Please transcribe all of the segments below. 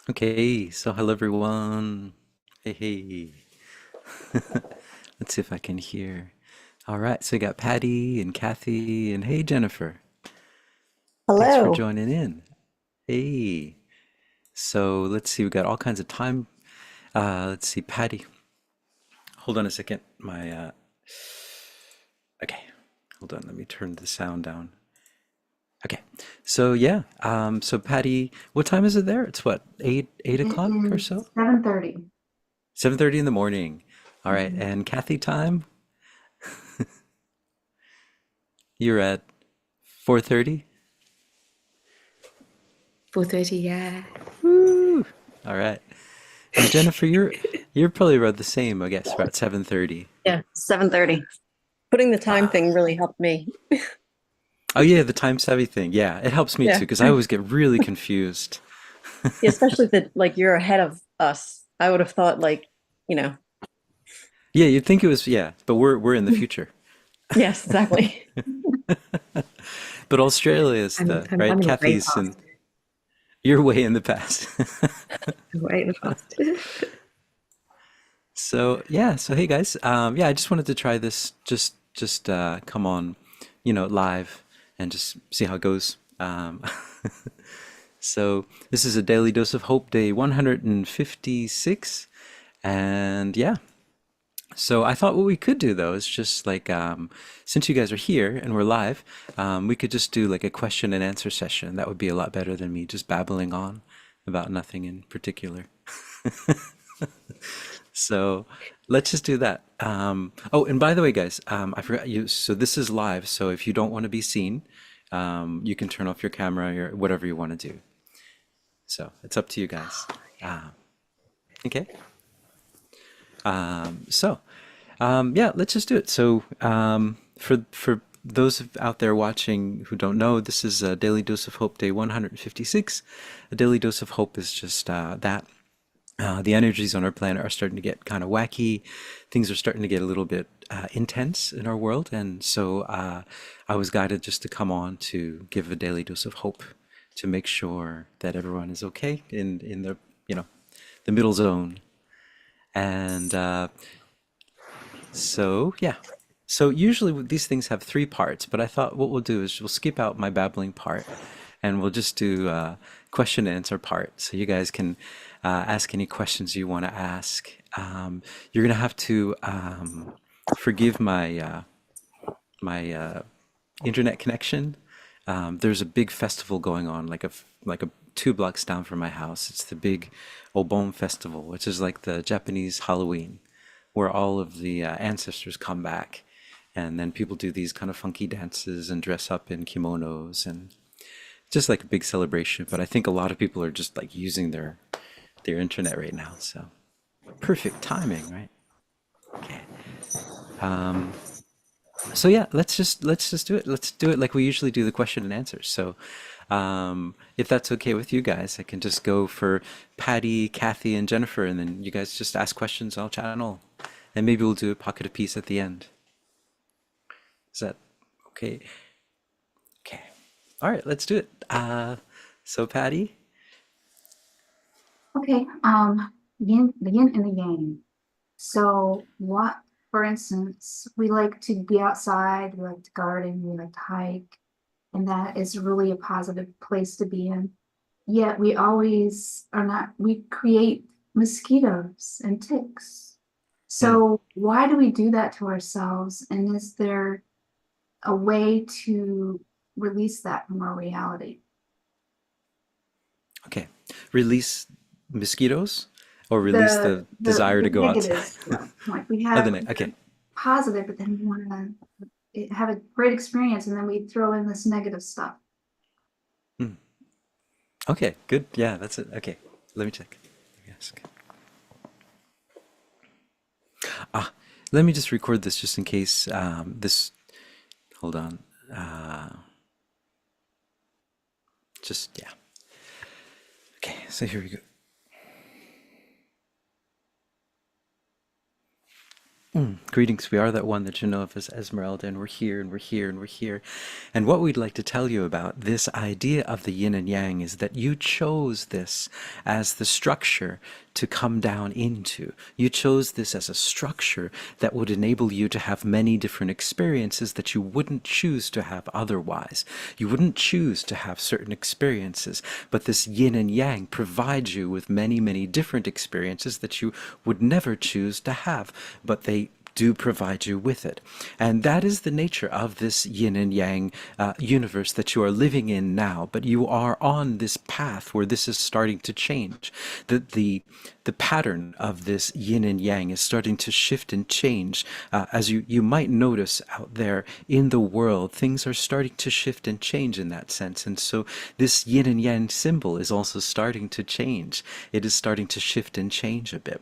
Okay, so hello everyone. Hey, hey. Let's see if I can hear. All right, so we got Patty and Kathy and hey Jennifer. Thanks for Hello. joining in. Hey. So let's see, we got all kinds of time. Let's see, Patty. Hold on a second. Okay. Hold on, let me turn the sound down. Okay. So yeah, so Patty, what time is it there? It's what, eight It o'clock or is so? 7:30. 7:30 in the morning. All right, Mhm. and Kathy time? You're at 4:30? 4:30, yeah. Woo! All right. And Jennifer, you're probably about the same, I guess, about 7:30. Yeah, 7:30. Putting the time thing really helped me. Oh yeah, the time savvy thing. Yeah, it helps me too Yeah. because I always get really confused. Yeah, especially that like you're ahead of us. I would have thought like, you know. Yeah, you'd think it was yeah, but we're in the future. Yes, exactly. But Australia is I'm the I'm right. I'm in the way Kathy's in past. you're way in the past. Way in the past. So yeah, so hey guys, yeah, I just wanted to try this, just come on, live and just see how it goes. So this is a daily dose of hope, day 156, and yeah. So I thought what we could do though is just like since you guys are here and we're live, we could just do like a question and answer session. That would be a lot better than me just babbling on about nothing in particular. So let's just do that. Oh, and by the way, guys, I forgot you. So this is live. So if you don't want to be seen, you can turn off your camera or whatever you want to do. So it's up to you guys. Okay. So yeah, let's just do it. So for those out there watching who don't know, this is a daily dose of hope, day 156. A daily dose of hope is just that. The energies on our planet are starting to get kind of wacky. Things are starting to get a little bit intense in our world. And so I was guided just to come on to give a daily dose of hope to make sure that everyone is okay in the, you know, the middle zone. And so, yeah. So usually these things have three parts, but I thought what we'll do is we'll skip out my babbling part and we'll just do question and answer part. So you guys can ask any questions you want to ask. You're gonna have to forgive my internet connection. There's a big festival going on, like a 2 blocks down from my house. It's the big Obon Festival, which is like the Japanese Halloween, where all of the ancestors come back, and then people do these kind of funky dances and dress up in kimonos and just like a big celebration. But I think a lot of people are just like using their internet right now, so perfect timing, right? Okay. So yeah, let's do it. Let's do it like we usually do the question and answers. So, if that's okay with you guys, I can just go for Patty, Kathy, and Jennifer, and then you guys just ask questions. I'll chat and all, and maybe we'll do a pocket of peace at the end. Is that okay? Okay. All right, let's do it. So Patty. Okay, the yin and the yang. So what, for instance, we like to be outside, we like to garden, we like to hike, and that is really a positive place to be in. Yet we always are not, we create mosquitoes and ticks. Hmm. So why do we do that to ourselves? And is there a way to release that from our reality? Okay. Release mosquitoes, or release the the the desire the to go outside. negative stuff. Like we Oh, the have next. Okay. positive, but then we want to have a great experience, and then we throw in this negative stuff. Hmm. Okay. Good. Yeah, that's it. Okay. Let me check. Yes. Ah, let me just record this just in case this. Hold on. Uh, just yeah. Okay. So here we go. Greetings, we are that one that you know of as Esmeralda, and we're here, and we're here, and we're here. And what we'd like to tell you about this idea of the yin and yang is that you chose this as the structure to come down into. You chose this as a structure that would enable you to have many different experiences that you wouldn't choose to have otherwise. You wouldn't choose to have certain experiences, but this yin and yang provides you with many, many different experiences that you would never choose to have, but they do provide you with it. And that is the nature of this yin and yang universe that you are living in now. But you are on this path where this is starting to change. The pattern of this yin and yang is starting to shift and change. As you might notice out there in the world, things are starting to shift and change in that sense. And so this yin and yang symbol is also starting to change. It is starting to shift and change a bit.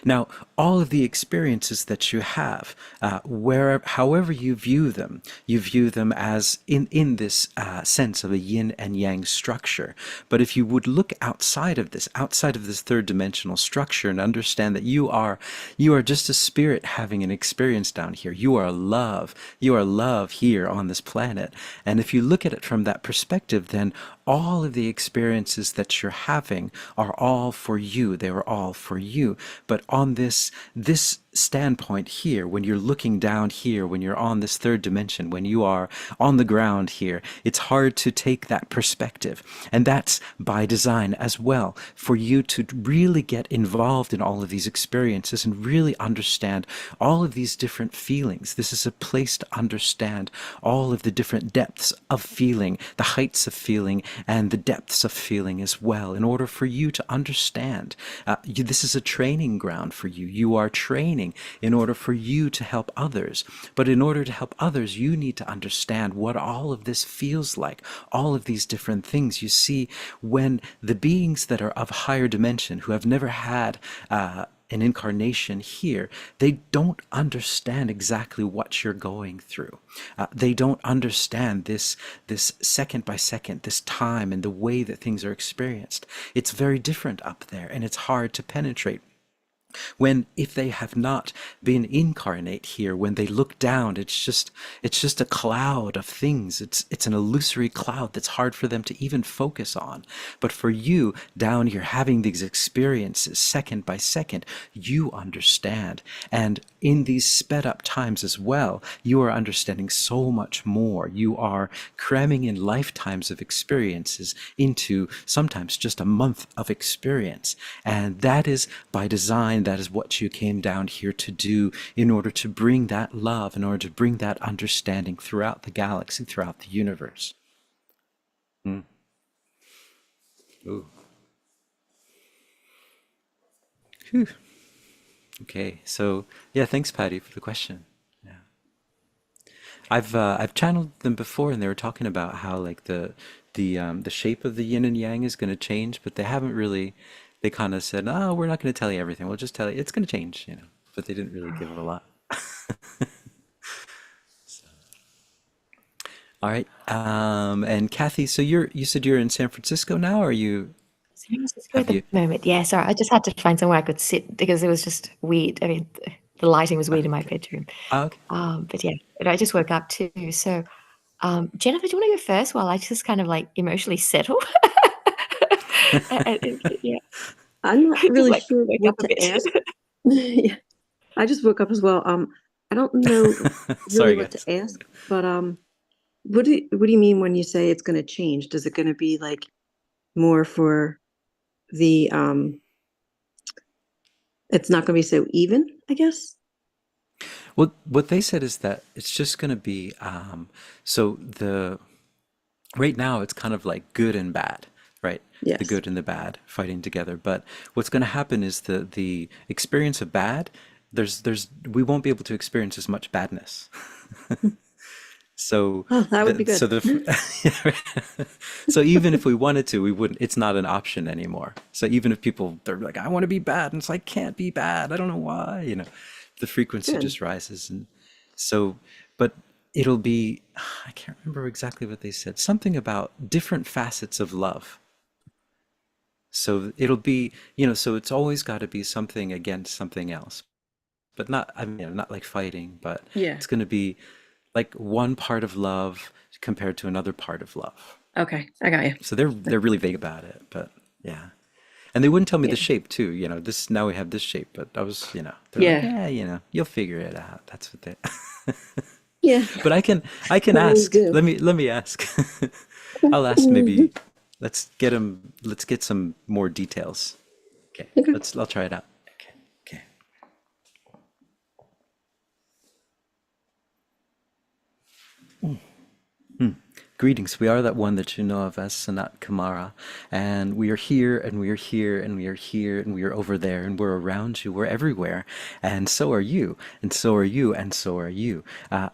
Now, all of the experiences that you have, however you view them as in this sense of a yin and yang structure. But if you would look outside of this third dimensional structure, and understand that you are just a spirit having an experience down here. You are love. You are love here on this planet. And if you look at it from that perspective, then all of the experiences that you're having are all for you. They are all for you. But on this standpoint here, when you're looking down here, when you're on this third dimension, when you are on the ground here, it's hard to take that perspective. And that's by design as well, for you to really get involved in all of these experiences and really understand all of these different feelings. This is a place to understand all of the different depths of feeling, the heights of feeling and the depths of feeling as well, in order for you to understand. This is a training ground for you. You are training in order for you to help others. But in order to help others, you need to understand what all of this feels like, all of these different things. You see, when the beings that are of higher dimension, who have never had an incarnation here, they don't understand exactly what you're going through. They don't understand this second by second, this time and the way that things are experienced. It's very different up there, and it's hard to penetrate. When, if they have not been incarnate here, when they look down, it's just a cloud of things. It's an illusory cloud that's hard for them to even focus on. But for you down here, having these experiences second by second, you understand. And in these sped up times as well, you are understanding so much more. You are cramming in lifetimes of experiences into sometimes just a month of experience. And that is by design. That is what you came down here to do, in order to bring that love, in order to bring that understanding throughout the galaxy, throughout the universe. Mm. Ooh. Whew. Okay, so yeah, thanks, Patty, for the question. Yeah, I've channeled them before, and they were talking about how like the shape of the yin and yang is going to change, but they haven't really. They kind of said, "Oh, we're not going to tell you everything. We'll just tell you it's going to change," you know. But they didn't really give it a lot. All right, and Kathy, so you said you're in San Francisco now, or you San Francisco at have the you? moment. Yeah, sorry, I just had to find somewhere I could sit because it was just weird. I mean, the lighting was weird in my bedroom. Okay. But yeah, but I just woke up too. So, Jennifer, do you want to go first while I just kind of like emotionally settle? Yeah, I'm not just really like sure wake what up a to bit. ask. Yeah, I just woke up as well. I don't know really Sorry, what guys. to ask, but what do you mean when you say it's going to change? Does it going to be like more for the it's not going to be so even, I guess? Well, what they said is that it's just going to be so the right now it's kind of like good and bad, right? The Yes. good and the bad fighting together. But what's going to happen is the experience of bad. There's we won't be able to experience as much badness. So Oh, that would be good. yeah, right. So even if we wanted to, we wouldn't. It's not an option anymore. So even if people they're like, I want to be bad, and it's like can't be bad. I don't know why. You know, the frequency Good. just rises, and so. But it'll be. I can't remember exactly what they said. Something about different facets of love. So it'll be. So it's always got to be something against something else. but not, I mean, not like fighting, but Yeah. it's going to be like one part of love compared to another part of love. Okay, I got you. So they're really vague about it, but yeah. And they wouldn't tell me Yeah. the shape too, this now we have this shape, but I was, they're like, Yeah. yeah, you'll figure it out. That's what they Yeah. But I can I always ask. do. Let me ask. I'll ask maybe let's get some more details. Okay. Okay. I'll try it out. Okay. Okay. Greetings. We are that one that you know of as Sanatkumara, and we are here, and we are here, and we are here, and we are over there, and we're around you. We're everywhere, and so are you, and so are you, and so are you.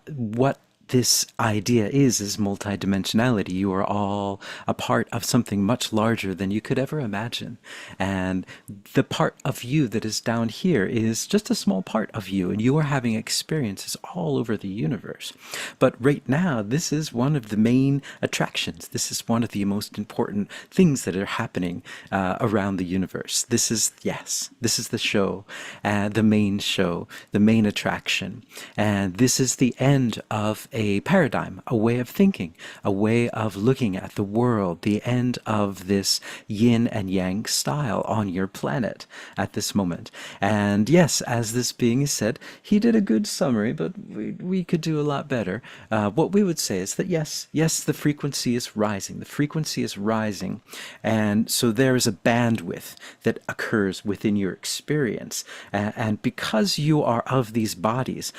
What this idea is multidimensionality. You are all a part of something much larger than you could ever imagine. And the part of you that is down here is just a small part of you, and you are having experiences all over the universe. But right now, this is one of the main attractions. This is one of the most important things that are happening around the universe. This is the show, the main attraction. And this is the end of a paradigm, a way of thinking, a way of looking at the world, the end of this yin and yang style on your planet at this moment. And yes, as this being is said, he did a good summary, but we could do a lot better. What we would say is that yes, the frequency is rising. The frequency is rising. And so there is a bandwidth that occurs within your experience. And because you are of these bodies,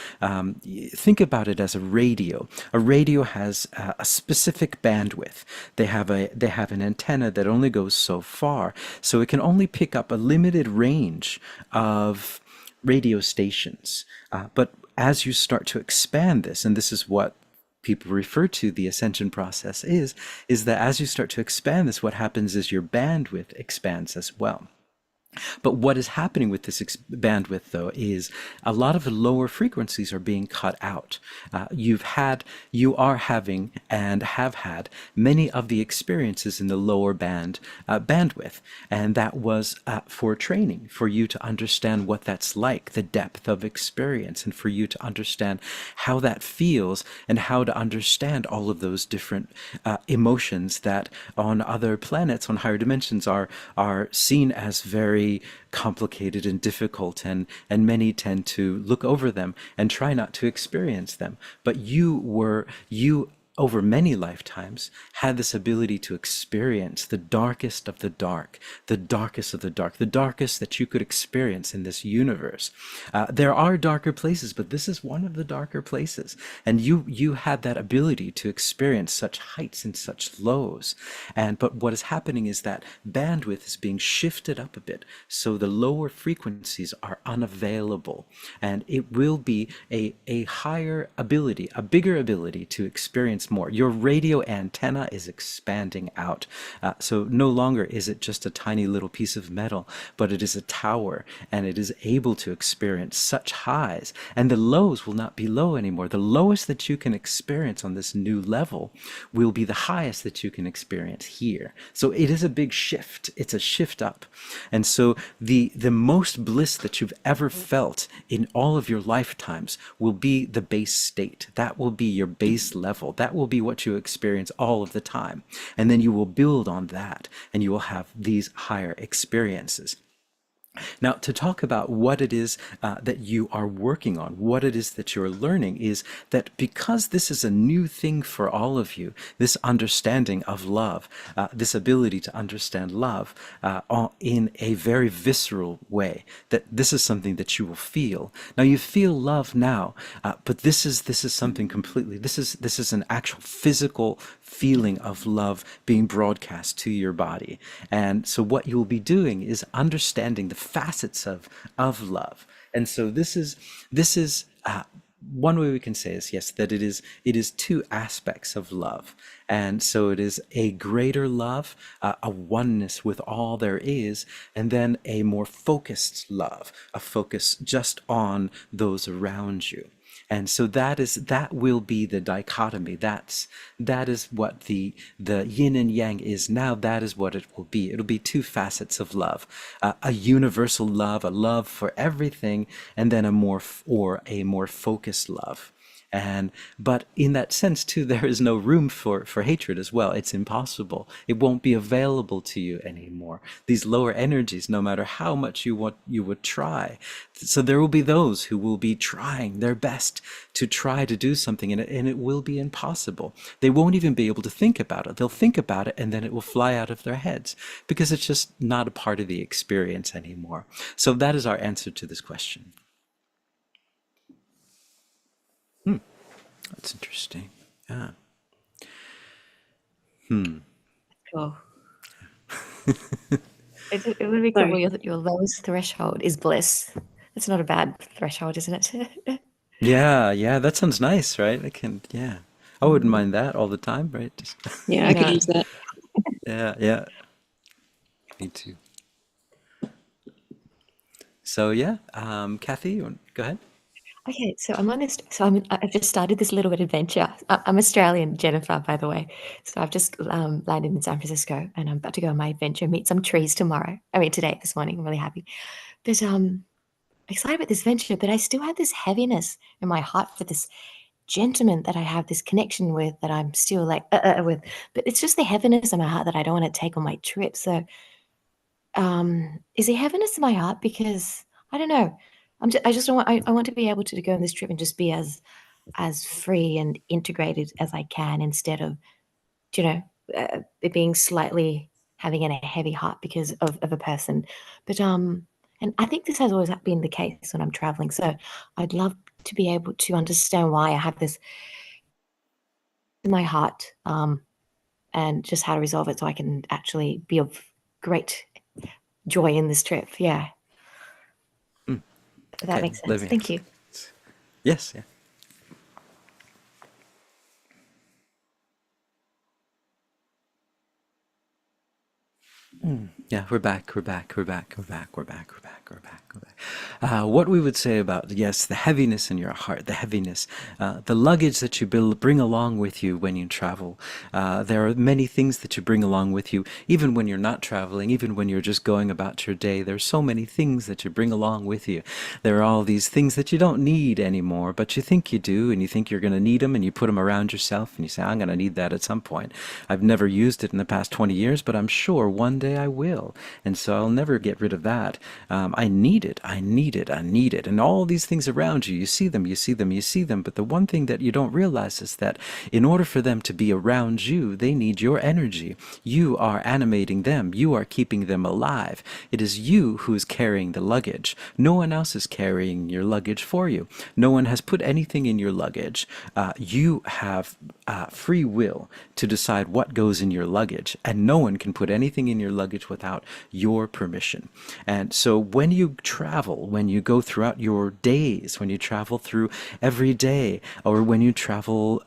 think about it as a radio. A radio has a specific bandwidth. They have an antenna that only goes so far, so it can only pick up a limited range of radio stations. But as you start to expand this, and this is what people refer to the ascension process is that as you start to expand this, what happens is your bandwidth expands as well. But what is happening with this bandwidth, though, is a lot of the lower frequencies are being cut out. You are having and have had many of the experiences in the lower bandwidth, and that was for training, for you to understand what that's like, the depth of experience, and for you to understand how that feels and how to understand all of those different emotions that on other planets, on higher dimensions, are seen as very complicated and difficult, and many tend to look over them and try not to experience them. But you over many lifetimes had this ability to experience the darkest of the dark, the darkest of the dark, the darkest that you could experience in this universe. There are darker places, but this is one of the darker places. And you had that ability to experience such heights and such lows. But what is happening is that bandwidth is being shifted up a bit, so the lower frequencies are unavailable. And it will be a higher ability, a bigger ability to experience more. Your radio antenna is expanding out. So no longer is it just a tiny little piece of metal, but it is a tower, and it is able to experience such highs. And the lows will not be low anymore. The lowest that you can experience on this new level will be the highest that you can experience here. So it is a big shift. It's a shift up. And so the most bliss that you've ever felt in all of your lifetimes will be the base state. That will be your base level. That will be what you experience all of the time. And then you will build on that, and you will have these higher experiences. Now, to talk about what it is that you are working on, what it is that you're learning, is that because this is a new thing for all of you, this understanding of love, this ability to understand love in a very visceral way, that this is something that you will feel. Now, you feel love now, but this is something completely. This is an actual physical feeling of love being broadcast to your body. And so what you'll be doing is understanding the facets of love. And so this is one way we can say is, yes, that it is two aspects of love. And so it is a greater love, a oneness with all there is, and then a more focused love, a focus just on those around you. And so that will be the dichotomy. That is what the yin and yang is now. That is what it will be. It'll be two facets of love, a universal love, a love for everything, and then a more focused love. And but in that sense too, there is no room for hatred as well. It's impossible. It won't be available to you anymore. These lower energies, no matter how much you would try. So there will be those who will be trying their best to try to do something, and it will be impossible. They won't even be able to think about it. They'll think about it and then it will fly out of their heads because it's just not a part of the experience anymore. So that is our answer to this question. That's interesting. Yeah. Cool. It would be cool. Sorry. Your lowest threshold is bliss. That's not a bad threshold, isn't it? Yeah, that sounds nice, right? I wouldn't mind that all the time, right? Just, Yeah, I could No. use that. yeah, me too. So yeah, Kathy, go ahead. Okay, so I'm on this. So I've just started this little bit adventure. I'm Australian, Jennifer, by the way. So I've just landed in San Francisco, and I'm about to go on my adventure, meet some trees tomorrow. I mean, today, this morning. I'm really happy, but excited about this venture. But I still have this heaviness in my heart for this gentleman that I have this connection with, that I'm still like with. But it's just the heaviness in my heart that I don't want to take on my trip. So is there heaviness in my heart because I don't know. I just don't want. I want to be able to go on this trip and just be as free and integrated as I can, instead of you know it being slightly having a heavy heart because of a person. But and I think this has always been the case when I'm traveling. So I'd love to be able to understand why I have this in my heart, and just how to resolve it so I can actually be of great joy in this trip. Yeah. If that Okay, makes sense. living Thank you. experience. Yes, yeah. Yeah, we're back. What we would say about, yes, the heaviness in your heart, the heaviness, the luggage that you bring along with you when you travel. There are many things that you bring along with you, even when you're not traveling, even when you're just going about your day. There's so many things that you bring along with you. There are all these things that you don't need anymore, but you think you do, and you think you're going to need them, and you put them around yourself, and you say, I'm going to need that at some point. I've never used it in the past 20 years, but I'm sure one day I will. And so I'll never get rid of that. I need it. And all these things around you, you see them. But the one thing that you don't realize is that in order for them to be around you, they need your energy. You are animating them. You are keeping them alive. It is you who is carrying the luggage. No one else is carrying your luggage for you. No one has put anything in your luggage. You have free will to decide what goes in your luggage, and no one can put anything in your luggage without your permission. And so when you travel, when you go throughout your days, when you travel through every day, or when you travel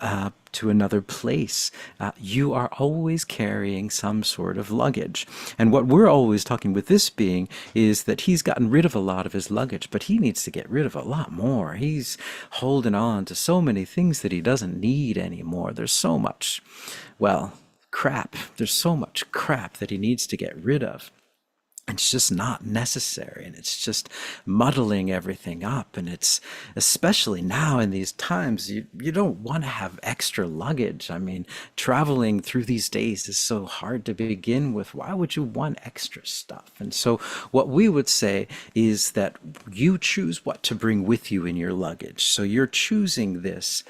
to another place, you are always carrying some sort of luggage. And what we're always talking with this being is that he's gotten rid of a lot of his luggage, but he needs to get rid of a lot more. He's holding on to so many things that he doesn't need anymore. There's so much, well, crap. There's so much crap that he needs to get rid of. It's just not necessary, and it's just muddling everything up. And it's especially now in these times, you don't want to have extra luggage. I mean, traveling through these days is so hard to begin with. Why would you want extra stuff? And so what we would say is that you choose what to bring with you in your luggage. So you're choosing this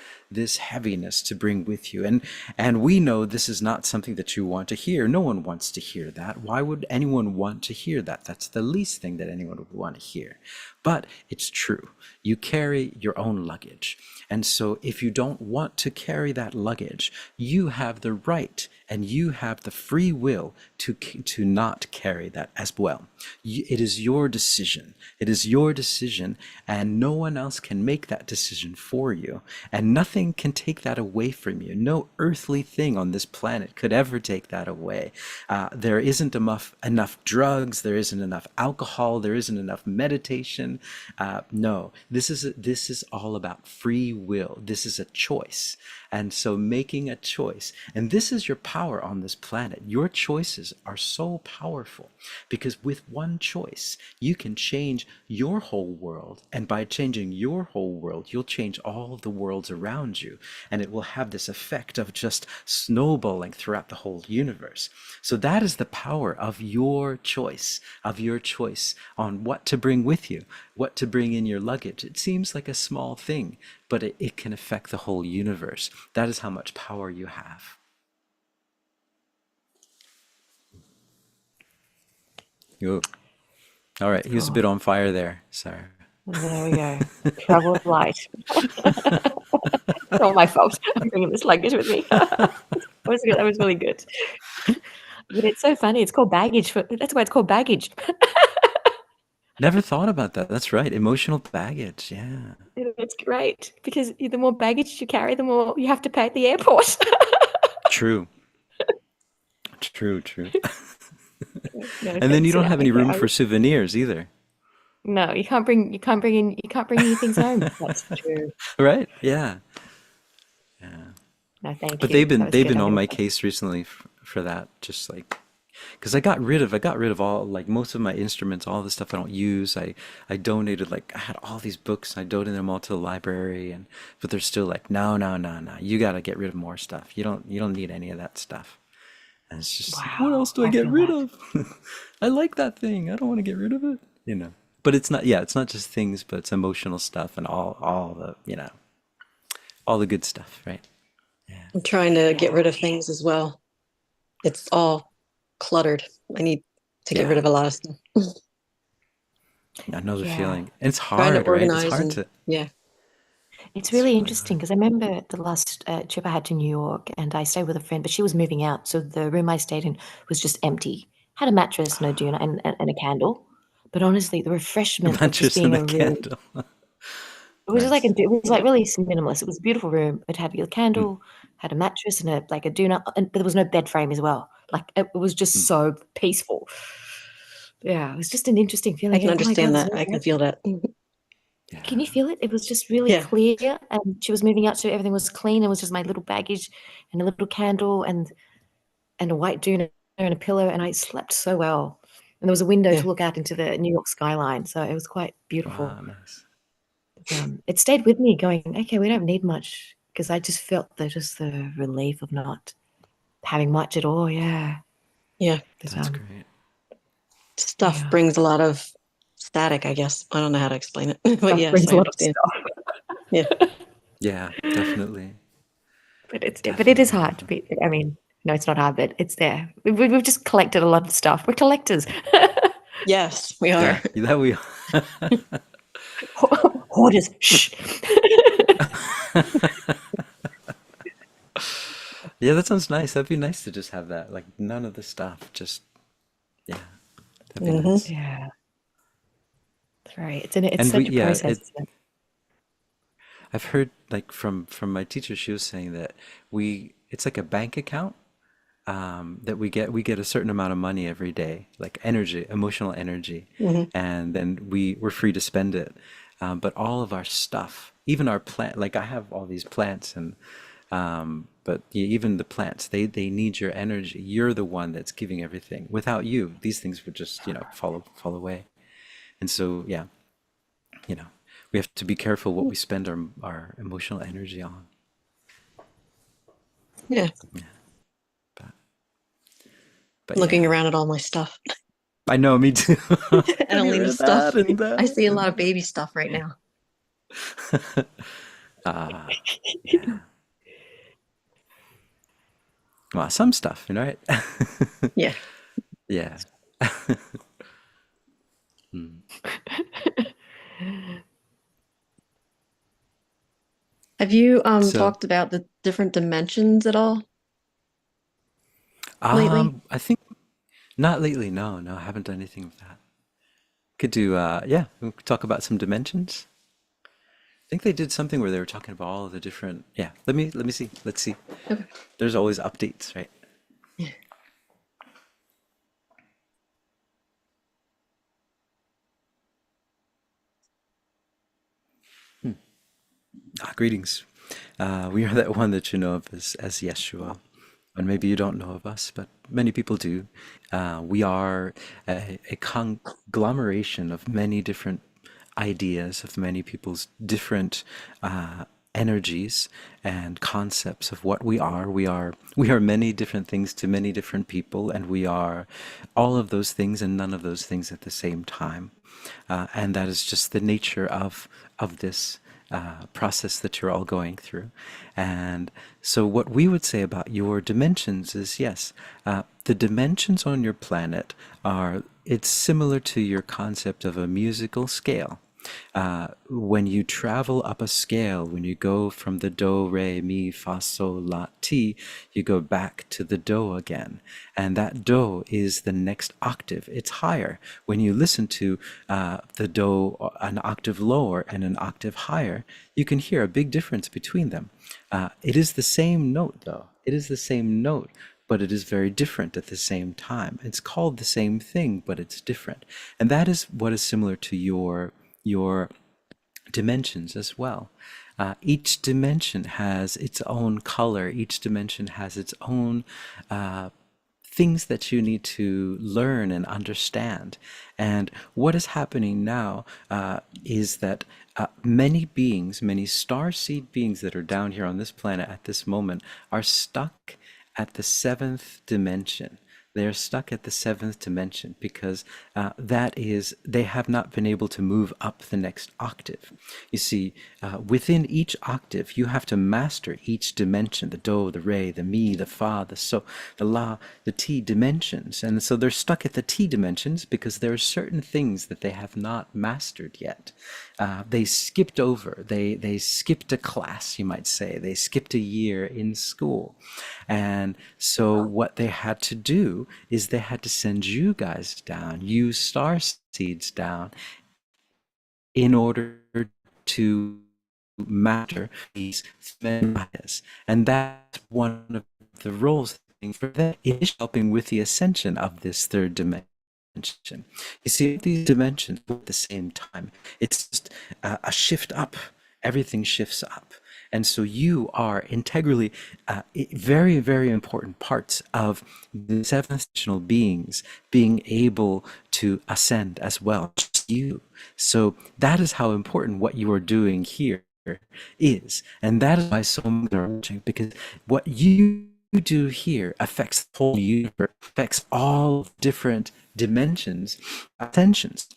heaviness to bring with you, and we know this is not something that you want to hear. No one wants to hear that. Why would anyone want to hear that? That's the least thing that anyone would want to hear. But it's true. You carry your own luggage. And so if you don't want to carry that luggage, you have the right and you have the free will to not carry that as well. It is your decision. It is your decision, and no one else can make that decision for you. And nothing can take that away from you. No earthly thing on this planet could ever take that away. There isn't enough drugs. There isn't enough alcohol. There isn't enough meditation. religion. No, this is all about free will. This is a choice. And so making a choice, and this is your power on this planet. Your choices are so powerful because with one choice, you can change your whole world. And by changing your whole world, you'll change all the worlds around you. And it will have this effect of just snowballing throughout the whole universe. So that is the power of your choice on what to bring with you, what to bring in your luggage. It seems like a small thing, but it can affect the whole universe. That is how much power you have. Yo. All right, he was a bit on fire there. Sorry. There we go. Travel with light. It's all my fault. I'm bringing this luggage with me. That was good. That was really good. But it's so funny. It's called baggage. That's why it's called baggage. Never thought about that. That's right. Emotional baggage. Yeah. It's great because the more baggage you carry, the more you have to pay at the airport. True. True. No And then you offense, don't yeah, have any okay, room for souvenirs either. No, you can't bring new things home. That's true. Right? Yeah. No, thank But you. That was they've good. been I'm on gonna my case recently for that. Just like, because I got rid of all, like, most of my instruments, all the stuff I don't use. I donated, like, I had all these books. I donated them all to the library, but they're still like, no. You got to get rid of more stuff. You don't need any of that stuff. And it's just like, what else do I I get feel rid that. of? I like that thing. I don't want to get rid of it. But it's not. Yeah, it's not just things, but it's emotional stuff and all the all the good stuff, right? I'm trying to get rid of things as well. It's all cluttered. I need to get rid Yeah, of a lot of stuff. I know the Yeah. feeling. And it's Trying to hard, right? It's organize hard and to. yeah. It's It's really really interesting hard. because I remember the last trip I had to New York and I stayed with a friend, but she was moving out. So the room I stayed in was just empty. Had a mattress, no doona, and a candle. But honestly, the refreshment of just Mattress being and a a really, candle. it was just like, Nice. it was like really minimalist. It was a beautiful room. It had a Mm, candle, had a mattress and like a doona, but there was no bed frame as well. Like it was just mm. so peaceful. Yeah, it was just an interesting I feeling. can Going, oh my God, understand there's that. no I bed. can feel that. Can you Yeah. feel it? It was just really Yeah. clear, and she was moving out, so everything was clean. It was just my little baggage and a little candle and a white doona and a pillow, and I slept so well. And there was a window Yeah. to look out into the New York skyline, so it was quite beautiful. Wow. Nice. It stayed with me, going, okay, we don't need much, because I just felt the relief of not having much at all. Yeah, Yeah. but That's great. Stuff yeah, brings a lot of static, I guess. I don't know how to explain it. But stuff yes, brings I a lot of understand. stuff. Yeah. Yeah. Definitely. But it is Definitely. hard to be. I mean, no, it's not hard, but it's there. We've just collected a lot of stuff. We're collectors. Yes, we Yeah. are. That we. Hoarders. Shh. Yeah, that sounds nice. That'd be nice to just have that. Like, none of the stuff. Just, yeah. That'd be Hmm. nice. Yeah, that's right. It's And such a yeah, process, isn't it? I've heard, like, from my teacher, she was saying that it's like a bank account, that we get a certain amount of money every day, like energy, emotional energy, Hmm. and then we're free to spend it. But all of our stuff, even our plant, like, I have all these plants, and but even the plants, they need your energy. You're the one that's giving everything. Without you, these things would just, fall away. And so, yeah, you know, we have to be careful what we spend our emotional energy on. Yeah. But, but Looking yeah, around at all my stuff. I know, me too. I I don't get leave rid the of that stuff. and I that see a lot of and baby stuff right now. ah, yeah. Well, some stuff, right? Yeah. Yeah. Hmm. Have you So, talked about the different dimensions at all lately? I think not lately. No, I haven't done anything with that. Could do, yeah, we could talk about some dimensions. I think they did something where they were talking about all of the different. Yeah, let me see. Let's see. Okay. There's always updates, right? Yeah. Greetings. We are that one that you know of as Yeshua. And maybe you don't know of us, but many people do. We are a conglomeration of many different ideas, of many people's different energies and concepts of what we are. We are many different things to many different people, and we are all of those things and none of those things at the same time. And that is just the nature of this process that you're all going through. And so what we would say about your dimensions is, yes, the dimensions on your planet it's similar to your concept of a musical scale. When you travel up a scale, when you go from the do, re, mi, fa, sol, la, ti, you go back to the do again. And that do is the next octave. It's higher. When you listen to the do an octave lower and an octave higher, you can hear a big difference between them. It is the same note, though. It is the same note, but it is very different at the same time. It's called the same thing, but it's different. And that is what is similar to your dimensions as well. Each dimension has its own color. Each dimension has its own things that you need to learn and understand. And what is happening now is that many beings, many starseed beings that are down here on this planet at this moment are stuck at the seventh dimension. They are stuck at the seventh dimension because they have not been able to move up the next octave. You see, within each octave, you have to master each dimension, the do, the re, the mi, the fa, the so, the la, the ti dimensions. And so they're stuck at the ti dimensions because there are certain things that they have not mastered yet. They skipped over, they skipped a class, you might say. They skipped a year in school. And so what they had to do is they had to send you guys down, you star seeds down, in order to master these ideas. And that's one of the roles for them, is helping with the ascension of this third dimension. You see, these dimensions at the same time, it's just a shift up. Everything shifts up. And so you are integrally very, very important parts of the seventh dimensional beings being able to ascend as well. Just you. So that is how important what you are doing here is. And that is why so many are watching, because what you do here affects the whole universe, affects all different dimensions, ascensions,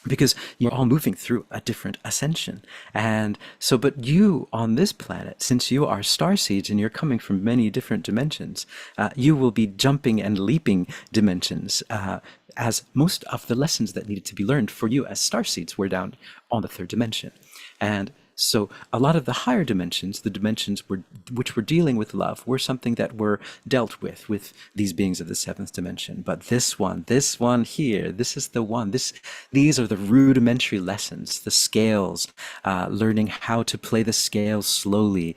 because you're all moving through a different ascension. And so, but you on this planet, since you are star seeds and you're coming from many different dimensions, you will be jumping and leaping dimensions, as most of the lessons that needed to be learned for you as star seeds were down on the third dimension. And so a lot of the higher dimensions, the dimensions which were dealing with love, were something that were dealt with these beings of the seventh dimension. But this one here, this is the one. These are the rudimentary lessons, the scales, learning how to play the scales slowly.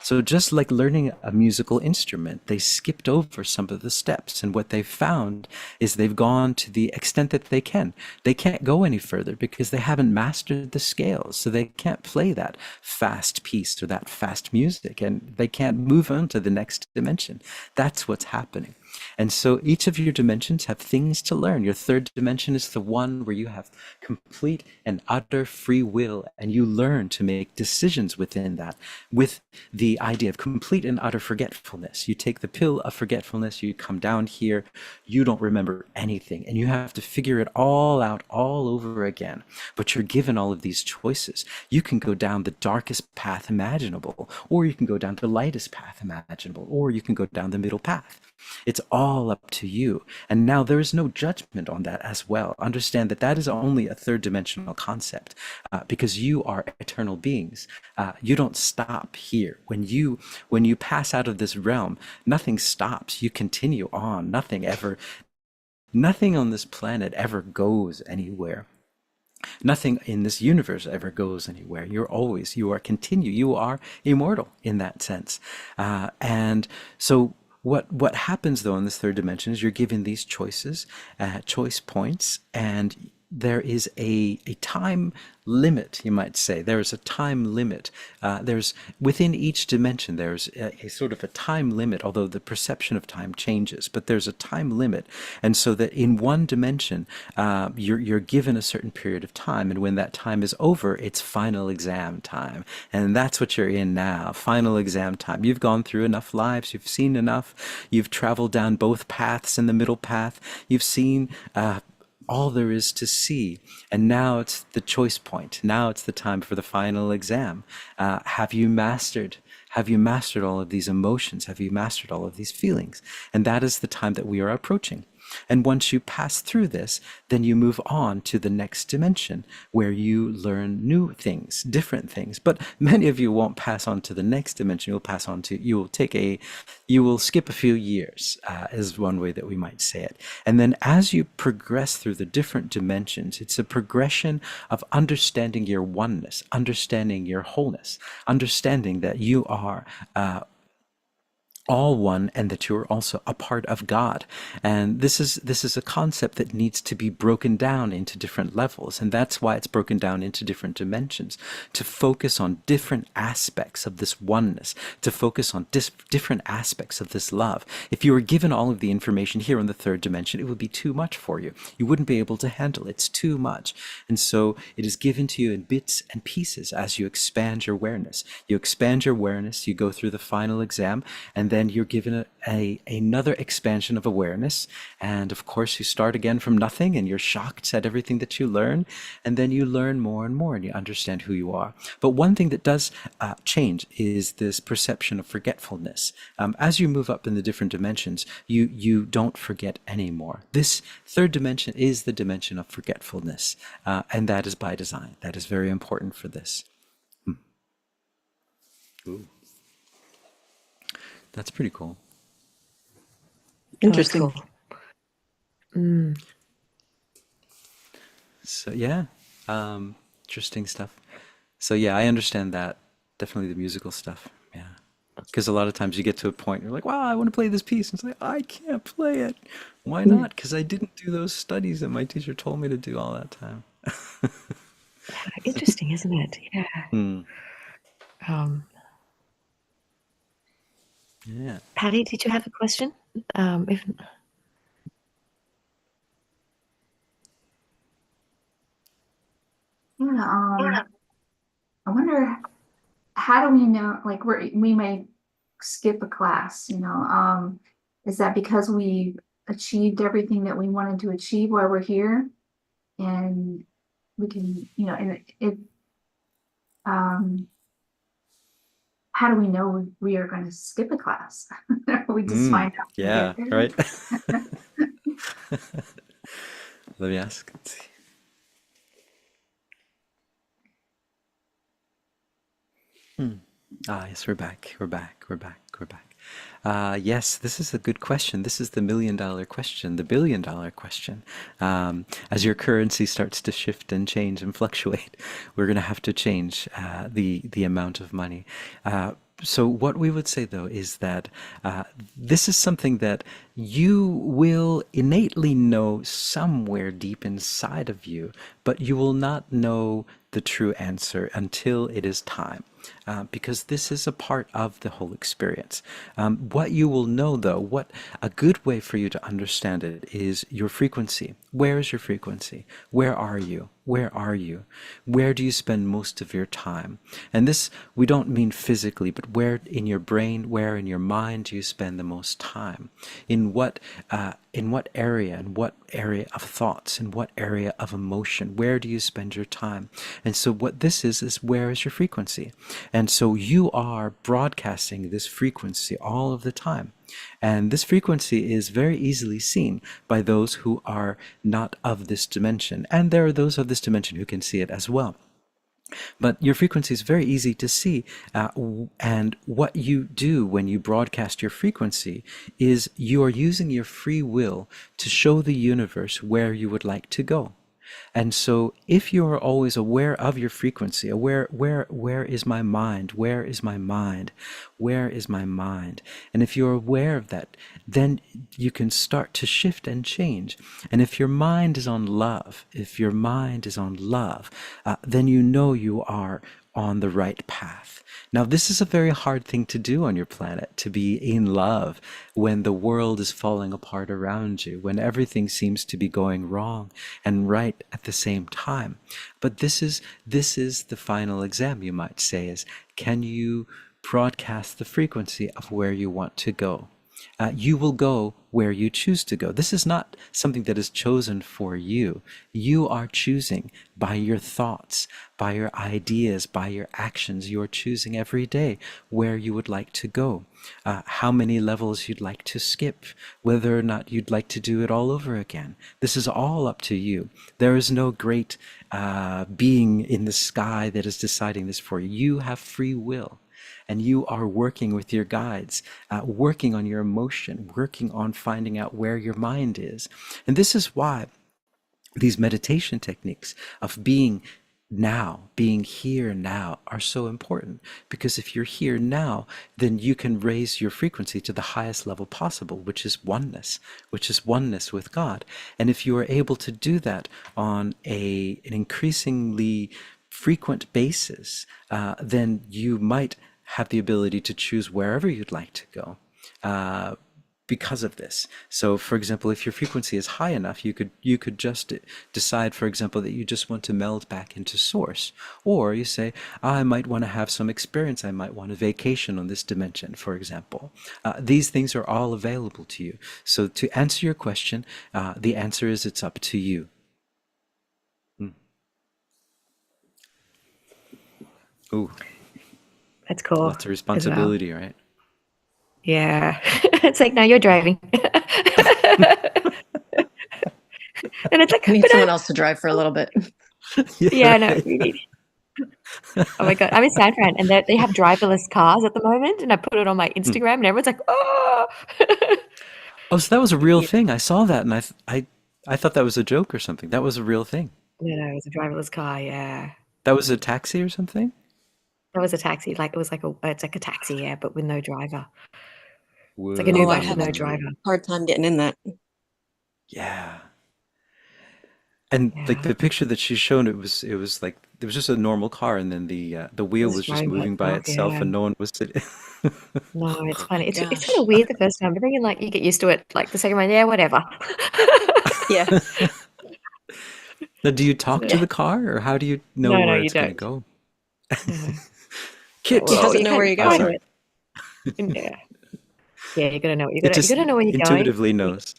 So just like learning a musical instrument, they skipped over some of the steps. And what they've found is they've gone to the extent that they can. They can't go any further because they haven't mastered the scales. So they can't play that fast piece or that fast music, and they can't move on to the next dimension. That's what's happening. And so each of your dimensions have things to learn. Your third dimension is the one where you have complete and utter free will, and you learn to make decisions within that, with the idea of complete and utter forgetfulness. You take the pill of forgetfulness, you come down here, you don't remember anything, and you have to figure it all out all over again. But you're given all of these choices. You can go down the darkest path imaginable, or you can go down the lightest path imaginable, or you can go down the middle path. It's all up to you. And now there is no judgment on that as well. Understand that that is only a third dimensional concept, because you are eternal beings. You don't stop here. When you pass out of this realm, nothing stops. You continue on. Nothing on this planet ever goes anywhere. Nothing in this universe ever goes anywhere. You are immortal in that sense. And so what happens though in this third dimension is you're given these choices, choice points, and there is a time limit, you might say. There is a time limit. There's within each dimension, there's a sort of a time limit, although the perception of time changes, but there's a time limit. And so that in one dimension, you're given a certain period of time, and when that time is over, it's final exam time. And that's what you're in now, final exam time. You've gone through enough lives, you've seen enough, you've traveled down both paths and the middle path, you've seen all there is to see. And now it's the choice point. Now it's the time for the final exam. Have you mastered? Have you mastered all of these emotions? Have you mastered all of these feelings? And that is the time that we are approaching. And once you pass through this, then you move on to the next dimension where you learn new things, different things. But many of you won't pass on to the next dimension. You will skip a few years, is one way that we might say it. And then as you progress through the different dimensions, it's a progression of understanding your oneness, understanding your wholeness, understanding that you are all one, and that you are also a part of God. And this is a concept that needs to be broken down into different levels, and that's why it's broken down into different dimensions, to focus on different aspects of this oneness, to focus on different aspects of this love. If you were given all of the information here on the third dimension, it would be too much for you. You wouldn't be able to handle it. It's too much. And so it is given to you in bits and pieces as you expand your awareness. You expand your awareness, you go through the final exam, and then you're given another expansion of awareness. And of course, you start again from nothing, and you're shocked at everything that you learn. And then you learn more and more, and you understand who you are. But one thing that does change is this perception of forgetfulness. As you move up in the different dimensions, you don't forget anymore. This third dimension is the dimension of forgetfulness. And that is by design. That is very important for this. Ooh. That's pretty cool. Interesting. Oh, cool. So yeah, interesting stuff. So yeah, I understand that. Definitely the musical stuff. Yeah, because a lot of times you get to a point you're like, wow, I want to play this piece, and it's like, I can't play it. Why not? Because I didn't do those studies that my teacher told me to do all that time. Interesting, isn't it? Yeah. Yeah. Patty, did you have a question? If Yeah, I wonder, how do we know, like, we may skip a class, is that because we achieved everything that we wanted to achieve while we're here? And we can, how do we know we are going to skip a class? We just find out. Yeah, right. Let me ask. Let's see. Yes, we're back. We're back. Yes, this is a good question. This is the $1 million question, the $1 billion question. As your currency starts to shift and change and fluctuate, we're going to have to change the amount of money. So what we would say, though, is that this is something that you will innately know somewhere deep inside of you, but you will not know the true answer until it is time. Because this is a part of the whole experience. What you will know, though, what a good way for you to understand it is your frequency. Where is your frequency? Where are you? Where are you? Where do you spend most of your time? And this, we don't mean physically, but where in your brain, where in your mind do you spend the most time? In what area? In what area of thoughts? In what area of emotion? Where do you spend your time? And so what this is where is your frequency? And so you are broadcasting this frequency all of the time. And this frequency is very easily seen by those who are not of this dimension. And there are those of this dimension who can see it as well. But your frequency is very easy to see. And what you do when you broadcast your frequency is you are using your free will to show the universe where you would like to go. And so if you are always aware of your frequency, aware, where is my mind? Where is my mind? Where is my mind? And if you're aware of that, then you can start to shift and change. And if your mind is on love, then you know you are on the right path. Now, this is a very hard thing to do on your planet, to be in love when the world is falling apart around you, when everything seems to be going wrong and right at the same time. But this is the final exam, you might say, is can you broadcast the frequency of where you want to go? You will go where you choose to go. This is not something that is chosen for you. You are choosing by your thoughts, by your ideas, by your actions. You are choosing every day where you would like to go, how many levels you'd like to skip, whether or not you'd like to do it all over again. This is all up to you. There is no great being in the sky that is deciding this for you. You have free will. And you are working with your guides, working on your emotion, working on finding out where your mind is. And this is why these meditation techniques of being now, being here now, are so important. Because if you're here now, then you can raise your frequency to the highest level possible, which is oneness with God. And if you are able to do that on an increasingly frequent basis, then you might have the ability to choose wherever you'd like to go because of this. So, for example, if your frequency is high enough, you could just decide, for example, that you just want to meld back into source. Or you say, I might want to have some experience. I might want a vacation on this dimension, for example. These things are all available to you. So to answer your question, the answer is it's up to you. Ooh. That's cool. Lots of responsibility, right? Yeah. It's like, now you're driving. And it's like, I need someone else to drive for a little bit. yeah, no, you need. Oh my God. I'm in San Fran and they have driverless cars at the moment. And I put it on my Instagram and everyone's like, oh. Oh, so that was a real thing. I saw that and I thought that was a joke or something. That was a real thing. No, it was a driverless car. Yeah. That was a taxi or something? That was a taxi. It's like a taxi, yeah, but with no driver. Whoa. It's like an Uber I with have no a driver. hard time getting in that. Yeah. And like the picture that she's shown, it was like there was just a normal car, and then the wheel was just moving by itself, and no one was sitting. No, it's funny. It's Gosh. kind of weird the first time, but then you get used to it. Like the second one, yeah, whatever. Yeah. Now, do you talk to the car, or how do you know No, where you it's going to don't. go? No. Kit. He doesn't know where you're kind going. of Yeah. Yeah, you gotta know. You It just gotta know where you're intuitively going. knows.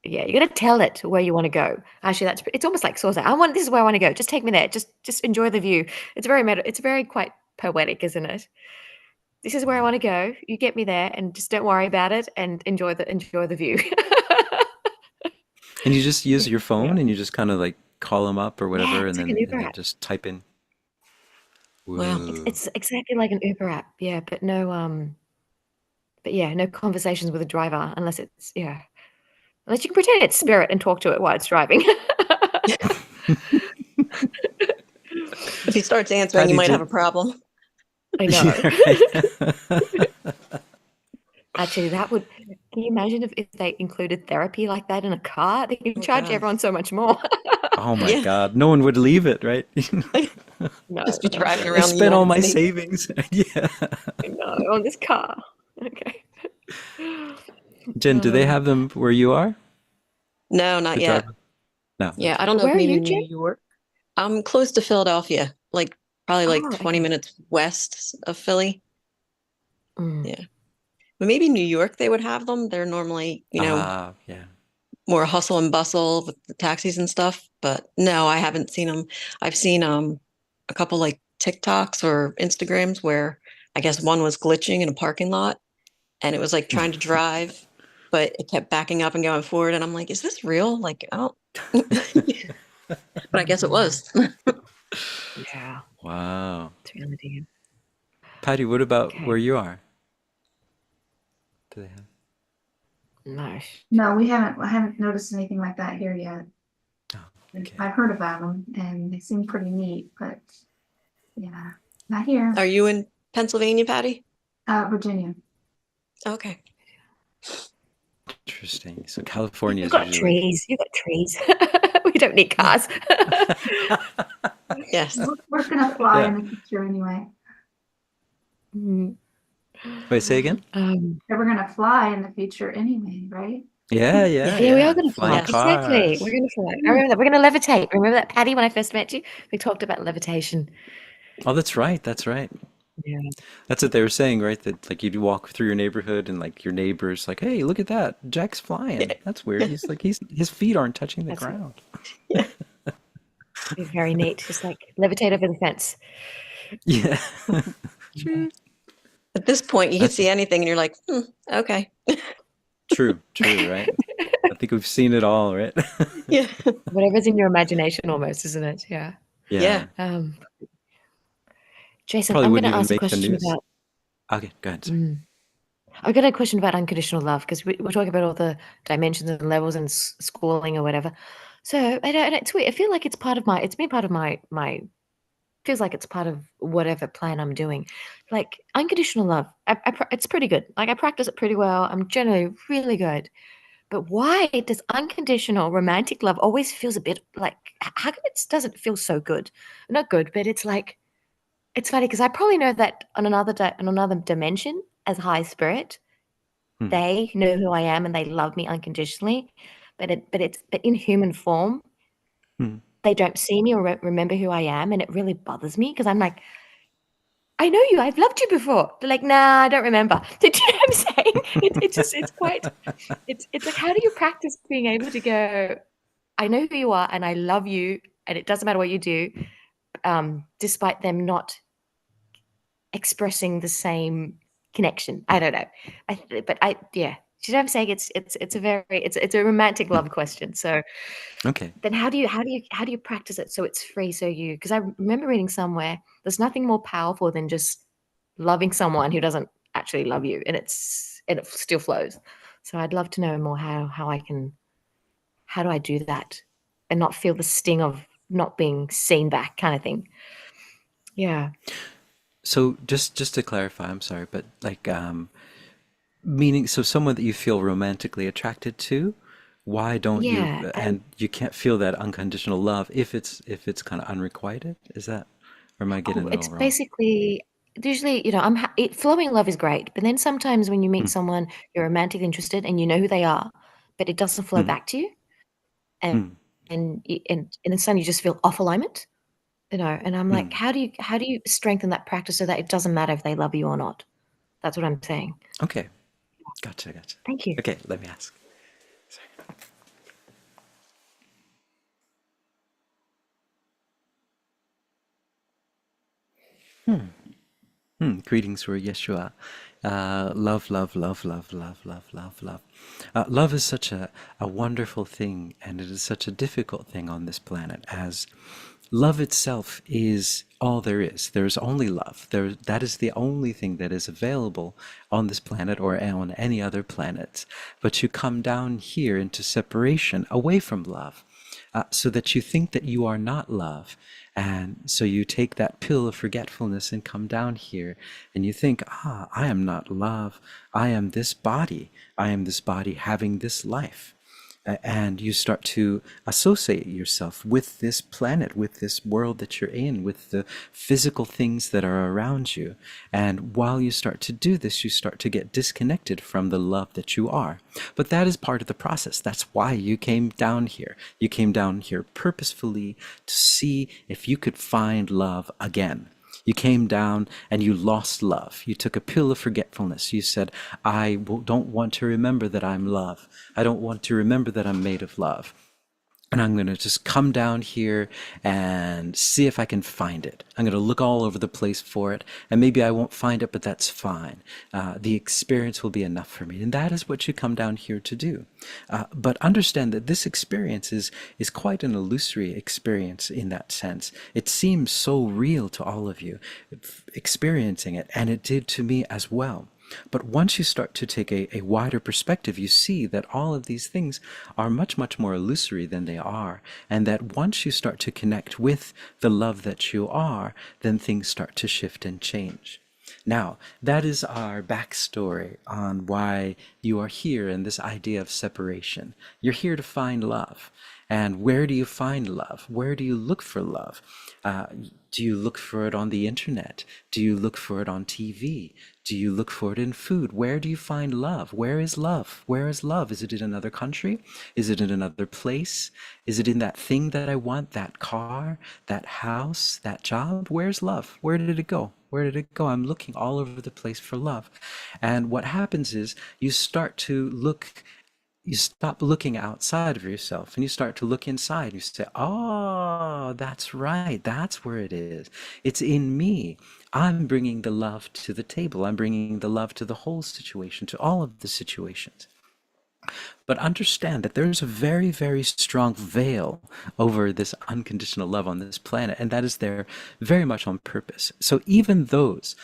Yeah, you gotta tell it where you want to go. Actually, it's almost like Source. This is where I want to go. Just take me there. Just enjoy the view. It's very quite poetic, isn't it? This is where I want to go. You get me there, and just don't worry about it, and enjoy the view. And you just use your phone, and you just kind of like call them up or whatever, it's and like an Uber then app. just type in. Wow. Whoa. It's exactly like an Uber app, yeah, but no conversations with a driver unless unless you can pretend it's spirit and talk to it while it's driving. If he starts answering, Patty you might did- have a problem. I know. Yeah, right. Actually, can you imagine if they included therapy like that in a car? They can charge God. everyone so much more. Oh my Yeah. God, no one would leave it, right? No, Just be driving I around the spent all United my States. savings. Yeah. no, on this car. Okay. Jen, do they have them where you are? No, not The yet. driver? No. Yeah, okay. I don't know Where if are maybe you, New Jen? York. I'm close to Philadelphia, probably Oh, 20 okay. minutes west of Philly. Mm. Yeah. But maybe New York they would have them. They're normally, Yeah. more hustle and bustle with the taxis and stuff. But no, I haven't seen them. I've seen a couple like TikToks or Instagrams where I guess one was glitching in a parking lot and it was like trying to drive, but it kept backing up and going forward. And I'm like, is this real? Like, I don't. But I guess it was. Yeah, Wow. it's reality. Patty, what about Okay. where you are? Do they have? Nice. No, I haven't noticed anything like that here yet. Oh, okay. I've heard about them and they seem pretty neat, but yeah, not here. Are you in Pennsylvania, Patty? Virginia. Okay. Interesting. So California You've is got usually like, trees. You've got trees. We don't need cars. Yes. We're gonna fly yeah. in the future anyway. Mm, Wait, say again? We're gonna fly in the future anyway, right? Yeah, yeah, yeah, we are yeah. going to fly. Flying Yes. Exactly. We're cars. going to fly. I remember that. We're going to levitate. Remember that, Patty, when I first met you? We talked about levitation. Oh, that's right. That's right. Yeah. That's what they were saying, right? That like you'd walk through your neighborhood and like your neighbor's like, "Hey, look at that. Jack's flying. That's weird. He's like his feet aren't touching the That's ground." Yeah. very neat. Just like levitate over the fence. Yeah. Yeah. At this point, you can That's see anything and you're like, okay. true, right? I think we've seen it all, right? Yeah. Whatever's in your imagination almost, isn't it? Yeah. Yeah. Yeah. Um, Jason, Probably I'm going wouldn't to even ask a make the question news. about. Okay, go ahead. Sorry. I've got a question about unconditional love because we're talking about all the dimensions and levels and schooling or whatever. So I don't. It's weird. I feel like it's part of my. It's been part of my. Feels like it's part of whatever plan I'm doing. Like unconditional love, it's pretty good. Like I practice it pretty well. I'm generally really good. But why does unconditional romantic love always feels a bit like? How come it doesn't feel so good? Not good, but it's like it's funny because I probably know that on another dimension as high spirit, Hmm. they know who I am and they love me unconditionally. But in human form, Hmm. they don't see me or remember who I am, and it really bothers me because I'm like, I know you. I've loved you before. They're like, nah, I don't remember. Do you know what I'm saying? It's like, how do you practice being able to go, I know who you are and I love you and it doesn't matter what you do, despite them not expressing the same connection. I don't know. Yeah. Do you know what I'm saying? It's a romantic Hmm. love question. So Okay. then how do you practice it so it's free? Because I remember reading somewhere, there's nothing more powerful than just loving someone who doesn't actually love you, and it still flows. So I'd love to know more how do I do that and not feel the sting of not being seen back kind of thing. Yeah. So just to clarify, I'm sorry, but like meaning so someone that you feel romantically attracted to, why don't you Yeah. and you can't feel that unconditional love if it's kind of unrequited? Is that or am I getting it It's all wrong? basically usually, flowing love is great, but then sometimes when you meet Hmm. someone, you're romantically interested and you know who they are, but it doesn't flow Hmm. back to you, and Hmm. and then suddenly you just feel off alignment, And I'm like, Hmm. how do you strengthen that practice so that it doesn't matter if they love you or not? That's what I'm saying. Okay. Gotcha, gotcha. Thank you. Okay, let me ask. Greetings for Yeshua. Love, love, love, love, love, love, love, love. Love is such a wonderful thing, and it is such a difficult thing on this planet, as love itself is all there is. There is only love. That is the only thing that is available on this planet or on any other planet. But you come down here into separation, away from love, so that you think that you are not love. And so you take that pill of forgetfulness and come down here and you think, I am not love. I am this body. I am this body having this life. And you start to associate yourself with this planet, with this world that you're in, with the physical things that are around you. And while you start to do this, you start to get disconnected from the love that you are. But that is part of the process. That's why you came down here. You came down here purposefully to see if you could find love again. You came down and you lost love. You took a pill of forgetfulness. You said, don't want to remember that I'm love. I don't want to remember that I'm made of love. And I'm going to just come down here and see if I can find it. I'm going to look all over the place for it. And maybe I won't find it, but that's fine. The experience will be enough for me. And that is what you come down here to do. But understand that this experience is quite an illusory experience in that sense. It seems so real to all of you experiencing it. And it did to me as well. But once you start to take a wider perspective, you see that all of these things are much, much more illusory than they are. And that once you start to connect with the love that you are, then things start to shift and change. Now, that is our backstory on why you are here and this idea of separation. You're here to find love. And where do you find love? Where do you look for love? Uh, do you look for it on the internet? Do you look for it on TV? Do you look for it in food? Where do you find love? Where is love? Where is love? Is it in another country? Is it in another place? Is it in that thing that I want, that car, that house, that job? Where's love? Where did it go? Where did it go? I'm looking all over the place for love. And what happens is you start to look, you stop looking outside of yourself and you start to look inside. You say, oh, that's right. That's where it is. It's in me. I'm bringing the love to the table. I'm bringing the love to the whole situation, to all of the situations. But understand that there's a very, very strong veil over this unconditional love on this planet, and that is there very much on purpose. So even those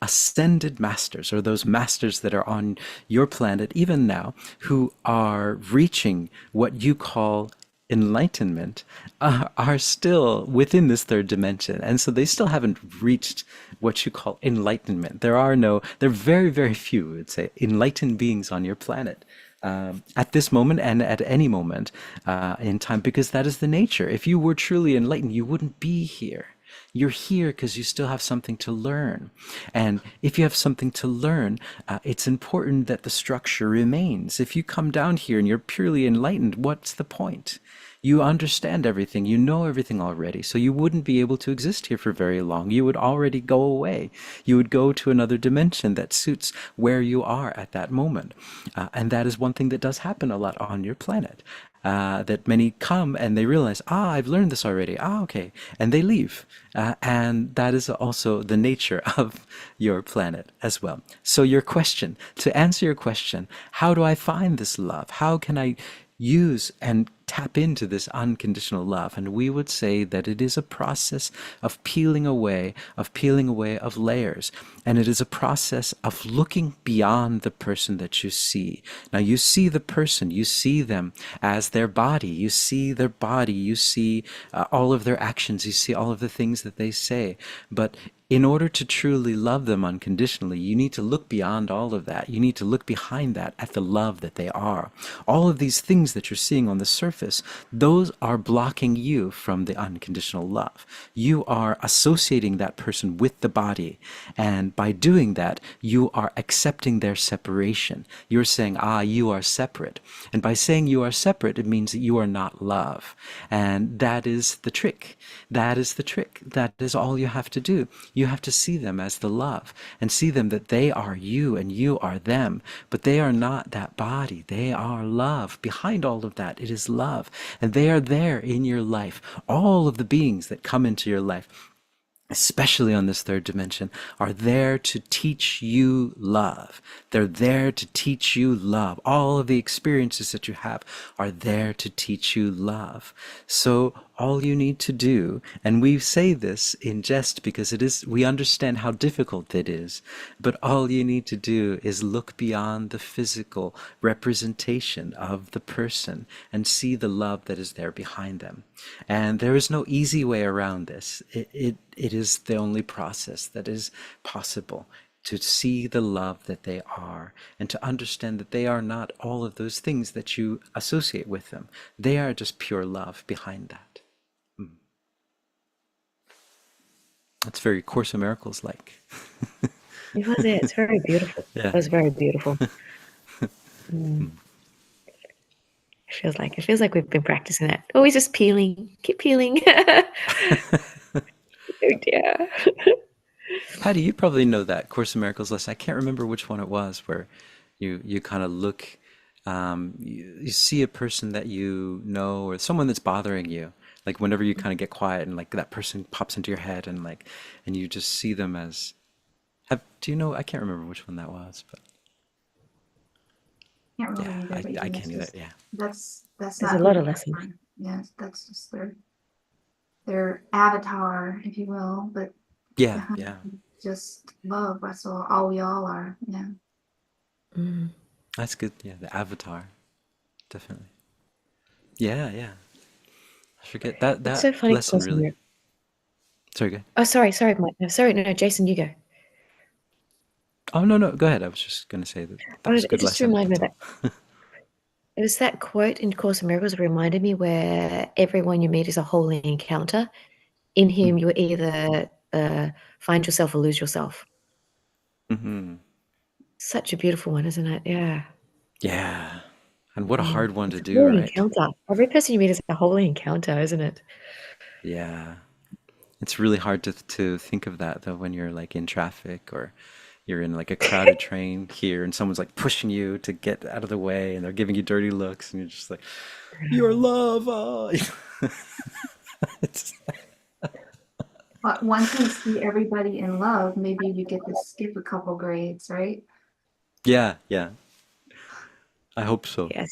ascended masters, or those masters that are on your planet even now, who are reaching what you call enlightenment, are still within this third dimension, and so they still haven't reached what you call enlightenment. There are very, very few, I would say, enlightened beings on your planet at this moment and at any moment in time, because that is the nature. If you were truly enlightened, you wouldn't be here. You're here because you still have something to learn. And if you have something to learn, it's important that the structure remains. If you come down here and you're purely enlightened, what's the point? You understand everything, you know everything already, so you wouldn't be able to exist here for very long. You would already go away. You would go to another dimension that suits where you are at that moment. And that is one thing that does happen a lot on your planet. That many come and they realize, I've learned this already. Okay. And they leave. And that is also the nature of your planet as well. So to answer your question, how do I find this love? How can I use and tap into this unconditional love? And we would say that it is a process of peeling away of layers, and it is a process of looking beyond the person that you see. Now you see the person, you see them as their body, you see all of their actions, you see all of the things that they say, but in order to truly love them unconditionally, you need to look beyond all of that. You need to look behind that at the love that they are. All of these things that you're seeing on the surface, those are blocking you from the unconditional love. You are associating that person with the body. And by doing that, you are accepting their separation. You're saying, you are separate. And by saying you are separate, it means that you are not love. And that is the trick. That is the trick. That is all you have to do. You have to see them as the love and see them that they are you and you are them, but they are not that body. They are love. Behind all of that, it is love. And they are there in your life. All of the beings that come into your life, especially on this third dimension, are there to teach you love. They're there to teach you love. All of the experiences that you have are there to teach you love. So all you need to do, and we say this in jest because we understand how difficult it is, but all you need to do is look beyond the physical representation of the person and see the love that is there behind them. And there is no easy way around this. It is the only process that is possible, to see the love that they are and to understand that they are not all of those things that you associate with them. They are just pure love behind that. That's very Course in Miracles like. It was it. It's very beautiful. Yeah. It was very beautiful. It feels like we've been practicing that. Always just peeling. Keep peeling. Oh dear. Patty, you probably know that Course in Miracles lesson. I can't remember which one it was, where you kind of look, you see a person that you know or someone that's bothering you. Like whenever you kind of get quiet and like that person pops into your head and you just see them as, do you know, I can't remember which one that was, but Can't really yeah, either, but I yeah, can't either, yeah. that's There's not a lot who of they lessons. are. Yes, that's just their avatar, if you will, but Yeah, yeah. just love. That's all we all are. Yeah. Mm. That's good. Yeah, the avatar. Definitely. Yeah, yeah. I forget that It's so funny. lesson really. Sorry, go ahead. Oh, sorry, Mike. No, sorry, no, Jason, you go. Oh, no, no, go ahead. I was just going to say that that was a It good just lesson. reminded me That's of that. It was that quote in Course in Miracles that reminded me where everyone you meet is a holy encounter in all. whom you either find yourself or lose yourself. Mm-hmm. Such a beautiful one, isn't it? Yeah. Yeah. And what a hard one to It's a do, holy right? encounter. Every person you meet is a holy encounter, isn't it? Yeah. It's really hard to think of that though when you're like in traffic or you're in like a crowded train here and someone's like pushing you to get out of the way and they're giving you dirty looks and you're just like, your love. It's, But once we see everybody in love, maybe we get to skip a couple grades, right? yeah, yeah. I hope so. Yes.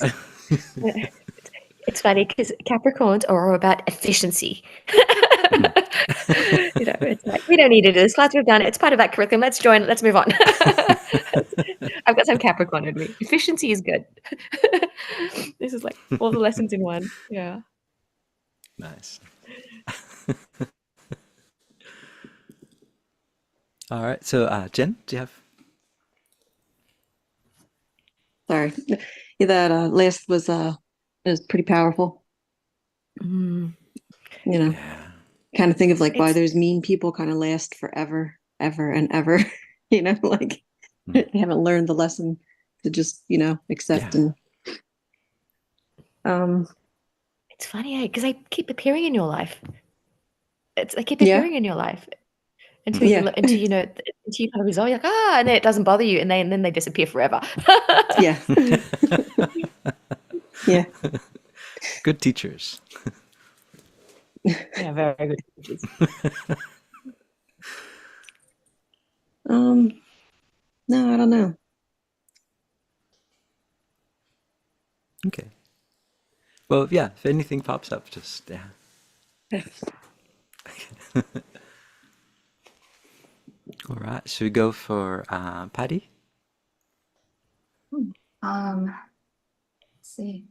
It's funny because Capricorns are all about efficiency. It's like, we don't need to do this class. We've done it. It's part of that curriculum. Let's join it. Let's move on. I've got some Capricorn in me. Efficiency is good. This is like all the lessons in one. Yeah. Nice. All right. So, Jen, do you have? Sorry. Yeah, that last was pretty powerful. Mm. Yeah. Kind of think of like why It's there's mean people kind of last forever, ever and ever. Like they haven't learned the lesson to just, accept Yeah. and it's funny, because they keep appearing in your life. They keep yeah, appearing in your life until yeah, until you kind of resolve. You're like, and then it doesn't bother you, and then they disappear forever. yeah, yeah. Good teachers. Yeah, very good teachers. No, I don't know. Okay. Well, yeah, if anything pops up, just, yeah. All right. Should we go for Patty? Let's see.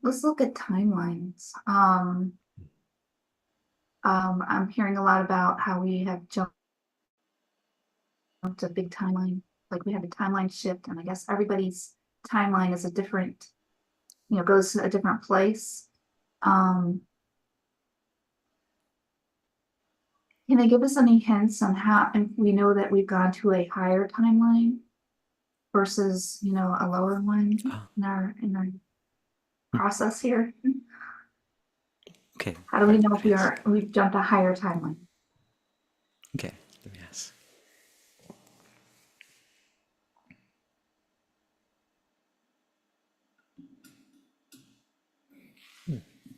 Let's look at timelines. I'm hearing a lot about how we have jumped a big timeline, like we have a timeline shift, and I guess everybody's timeline is a different, goes to a different place. Can they give us any hints on how, and we know that we've gone to a higher timeline versus, a lower one in our process here? Okay. How do we know if we've jumped a higher timeline? Okay. Let me ask.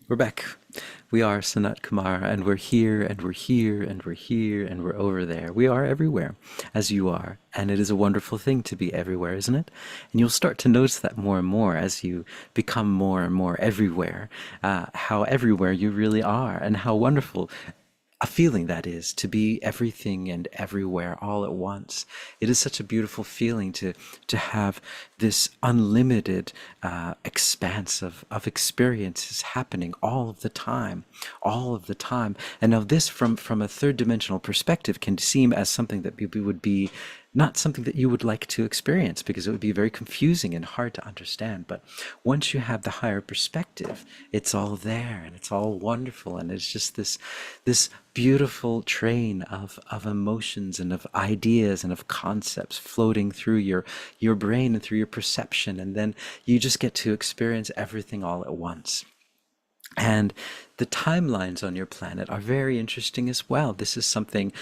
We're back. We are Sanatkumara, and we're here, and we're here, and we're here, and we're over there. We are everywhere, as you are, and it is a wonderful thing to be everywhere, isn't it? And you'll start to notice that more and more as you become more and more everywhere, how everywhere you really are, and how wonderful a feeling that is to be everything and everywhere all at once. It is such a beautiful feeling to have this unlimited expanse of experiences happening all of the time, all of the time. And now this from a third dimensional perspective can seem as something that people would be not something that you would like to experience because it would be very confusing and hard to understand. But once you have the higher perspective, it's all there and it's all wonderful, and it's just this beautiful train of emotions and of ideas and of concepts floating through your brain and through your perception, and then you just get to experience everything all at once. And the timelines on your planet are very interesting as well. This is something.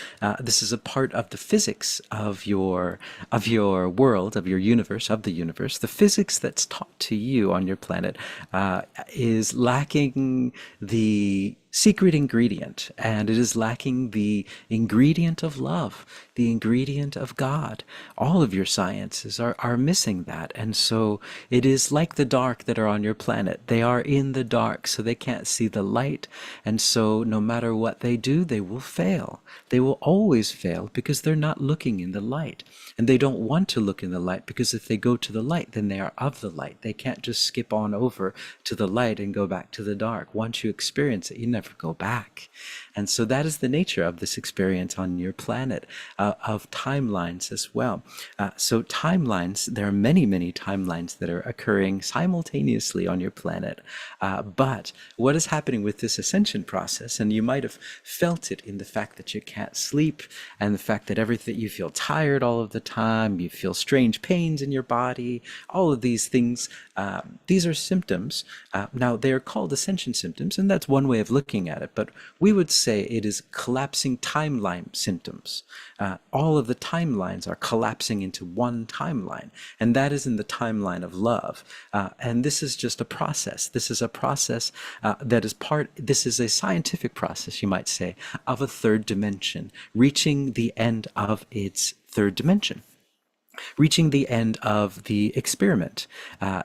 This is a part of the physics of your world, of your universe, of the universe. The physics that's taught to you on your planet is lacking the secret ingredient, and it is lacking the ingredient of love, the ingredient of God. All of your sciences are missing that, and so it is like the dark that are on your planet. They are in the dark, so they can't see the light light. And so no matter what they do, they will fail. They will always fail because they're not looking in the light. And they don't want to look in the light, because if they go to the light, then they are of the light. They can't just skip on over to the light and go back to the dark. Once you experience it, you never go back. And so that is the nature of this experience on your planet, of timelines as well. So timelines, there are many, many timelines that are occurring simultaneously on your planet. But what is happening with this ascension process, and you might have felt it in the fact that you can't sleep, and the fact that everything, you feel tired all of the time, you feel strange pains in your body, all of these things, these are symptoms. Now, they are called ascension symptoms, and that's one way of looking at it, but we would say it is collapsing timeline symptoms. All of the timelines are collapsing into one timeline, and that is in the timeline of love. And this is just a process. This is a process this is a scientific process, you might say, of a third dimension, reaching the end of its third dimension, reaching the end of the experiment,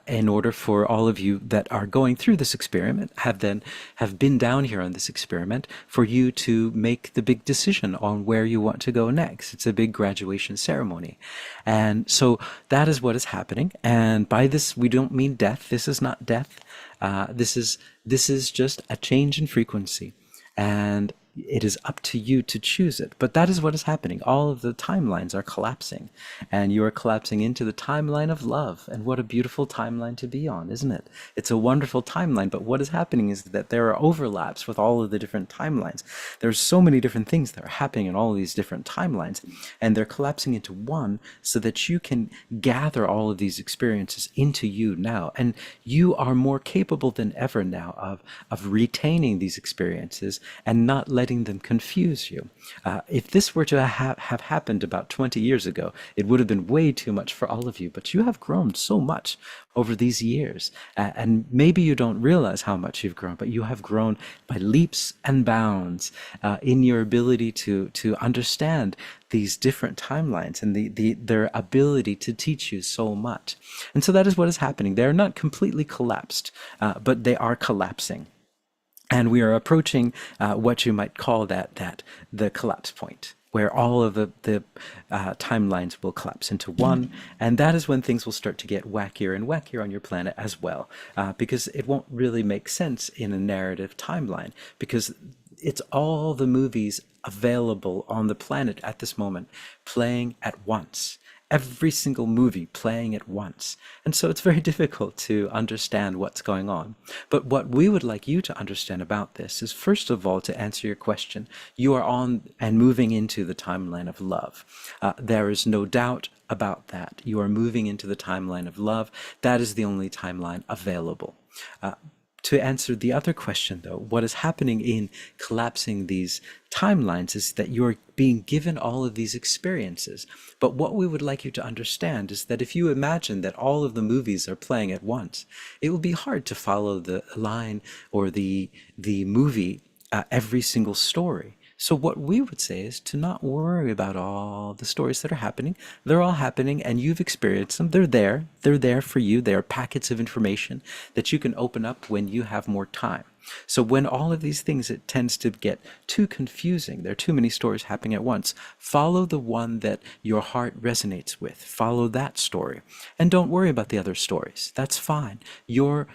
in order for all of you that are going through this experiment, have been down here on this experiment, for you to make the big decision on where you want to go next. It's a big graduation ceremony. And so that is what is happening. And by this, we don't mean death. This is not death. This is just a change in frequency. And it is up to you to choose it. But that is what is happening. All of the timelines are collapsing, and you are collapsing into the timeline of love. And what a beautiful timeline to be on, isn't it? It's a wonderful timeline. But what is happening is that there are overlaps with all of the different timelines. There's so many different things that are happening in all of these different timelines, and they're collapsing into one so that you can gather all of these experiences into you now. And you are more capable than ever now of retaining these experiences and not letting them confuse you. If this were to have happened about 20 years ago, it would have been way too much for all of you. But you have grown so much over these years. And maybe you don't realize how much you've grown, but you have grown by leaps and bounds, in your ability to understand these different timelines and their ability to teach you so much. And so that is what is happening. They're not completely collapsed, but they are collapsing. And we are approaching what you might call the collapse point, where all of the timelines will collapse into one. And that is when things will start to get wackier and wackier on your planet as well, because it won't really make sense in a narrative timeline, because it's all the movies available on the planet at this moment playing at once. Every single movie playing at once. And so it's very difficult to understand what's going on. But what we would like you to understand about this is, first of all, to answer your question, you are on and moving into the timeline of love. There is no doubt about that. You are moving into the timeline of love. That is the only timeline available. To answer the other question, though, what is happening in collapsing these timelines is that you're being given all of these experiences. But what we would like you to understand is that if you imagine that all of the movies are playing at once, it will be hard to follow the line or the movie, every single story. So what we would say is to not worry about all the stories that are happening. They're all happening, and you've experienced them. They're there. They're there for you. They are packets of information that you can open up when you have more time. So when all of these things, it tends to get too confusing, there are too many stories happening at once, follow the one that your heart resonates with. Follow that story. And don't worry about the other stories. That's fine. Your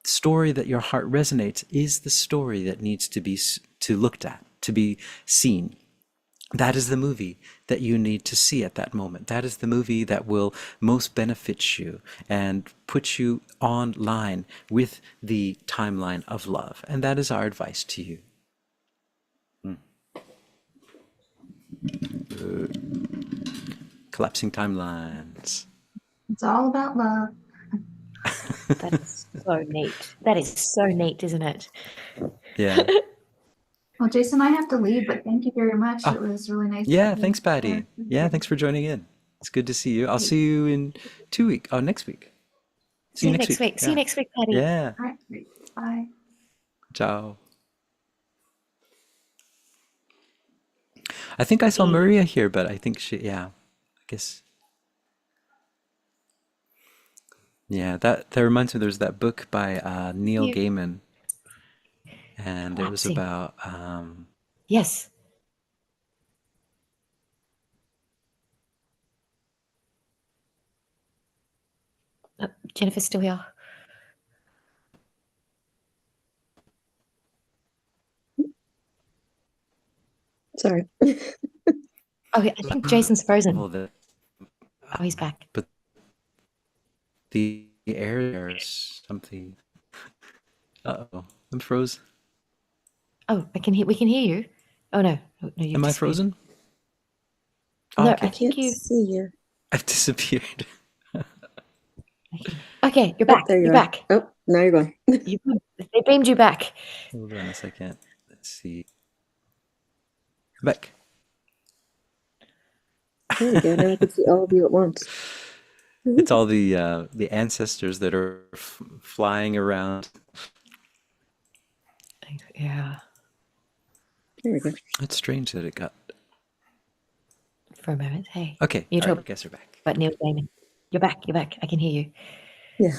story that your heart resonates is the story that needs to be looked at, to be seen. That is the movie that you need to see at that moment. That is the movie that will most benefit you and put you online with the timeline of love. And that is our advice to you. Collapsing timelines. It's all about love. That's so neat. That is so neat, isn't it? Yeah. Well, Jason, I have to leave, but thank you very much. Oh, It was really nice. yeah, to meet thanks, you. Patty. Yeah, thanks for joining in. It's good to see you. I'll see you in 2 weeks. Oh, next week. See See you you next next week. week. See you next week, Patty. Yeah. All right, great. Bye. Ciao. I think I saw Maria here, but I think I guess. Yeah, that reminds me, there's that book by Neil You- Gaiman. and it was Collapsing. about Yes. Jennifer's still here. Sorry. Oh, I think Jason's frozen. well, Oh, he's back. but the air or something. Uh-oh, I'm froze. Oh, we can hear you. Oh no, no, you've Am I disappeared. frozen? Oh, No, okay. I think you. see you. I've disappeared. Okay, you're back. there you You're are. back. Oh, now you're going. They beamed you back. Hold on a second. Let's see. I'm back. There we go. Now I can see all of you at once. It's all the ancestors that are flying around. Yeah, There we go. It's strange that it got. for a moment. Hey, Okay, you all right, talk I guess we're back. about Neil Gaiman. You're back. You're back. I can hear you. Yeah.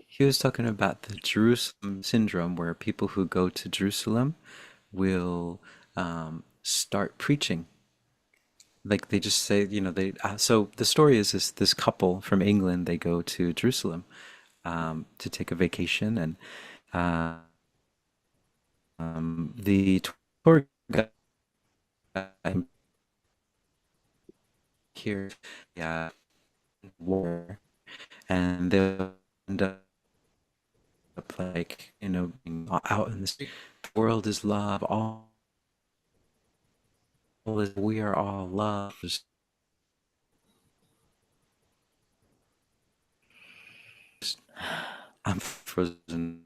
He was talking about the Jerusalem syndrome, where people who go to Jerusalem will start preaching. Like they just say, they. So the story is this couple from England. They go to Jerusalem to take a vacation, and the tour guide here, yeah, war, and they'll end up like being out in the street. The world is love. All is we are all love. I'm frozen.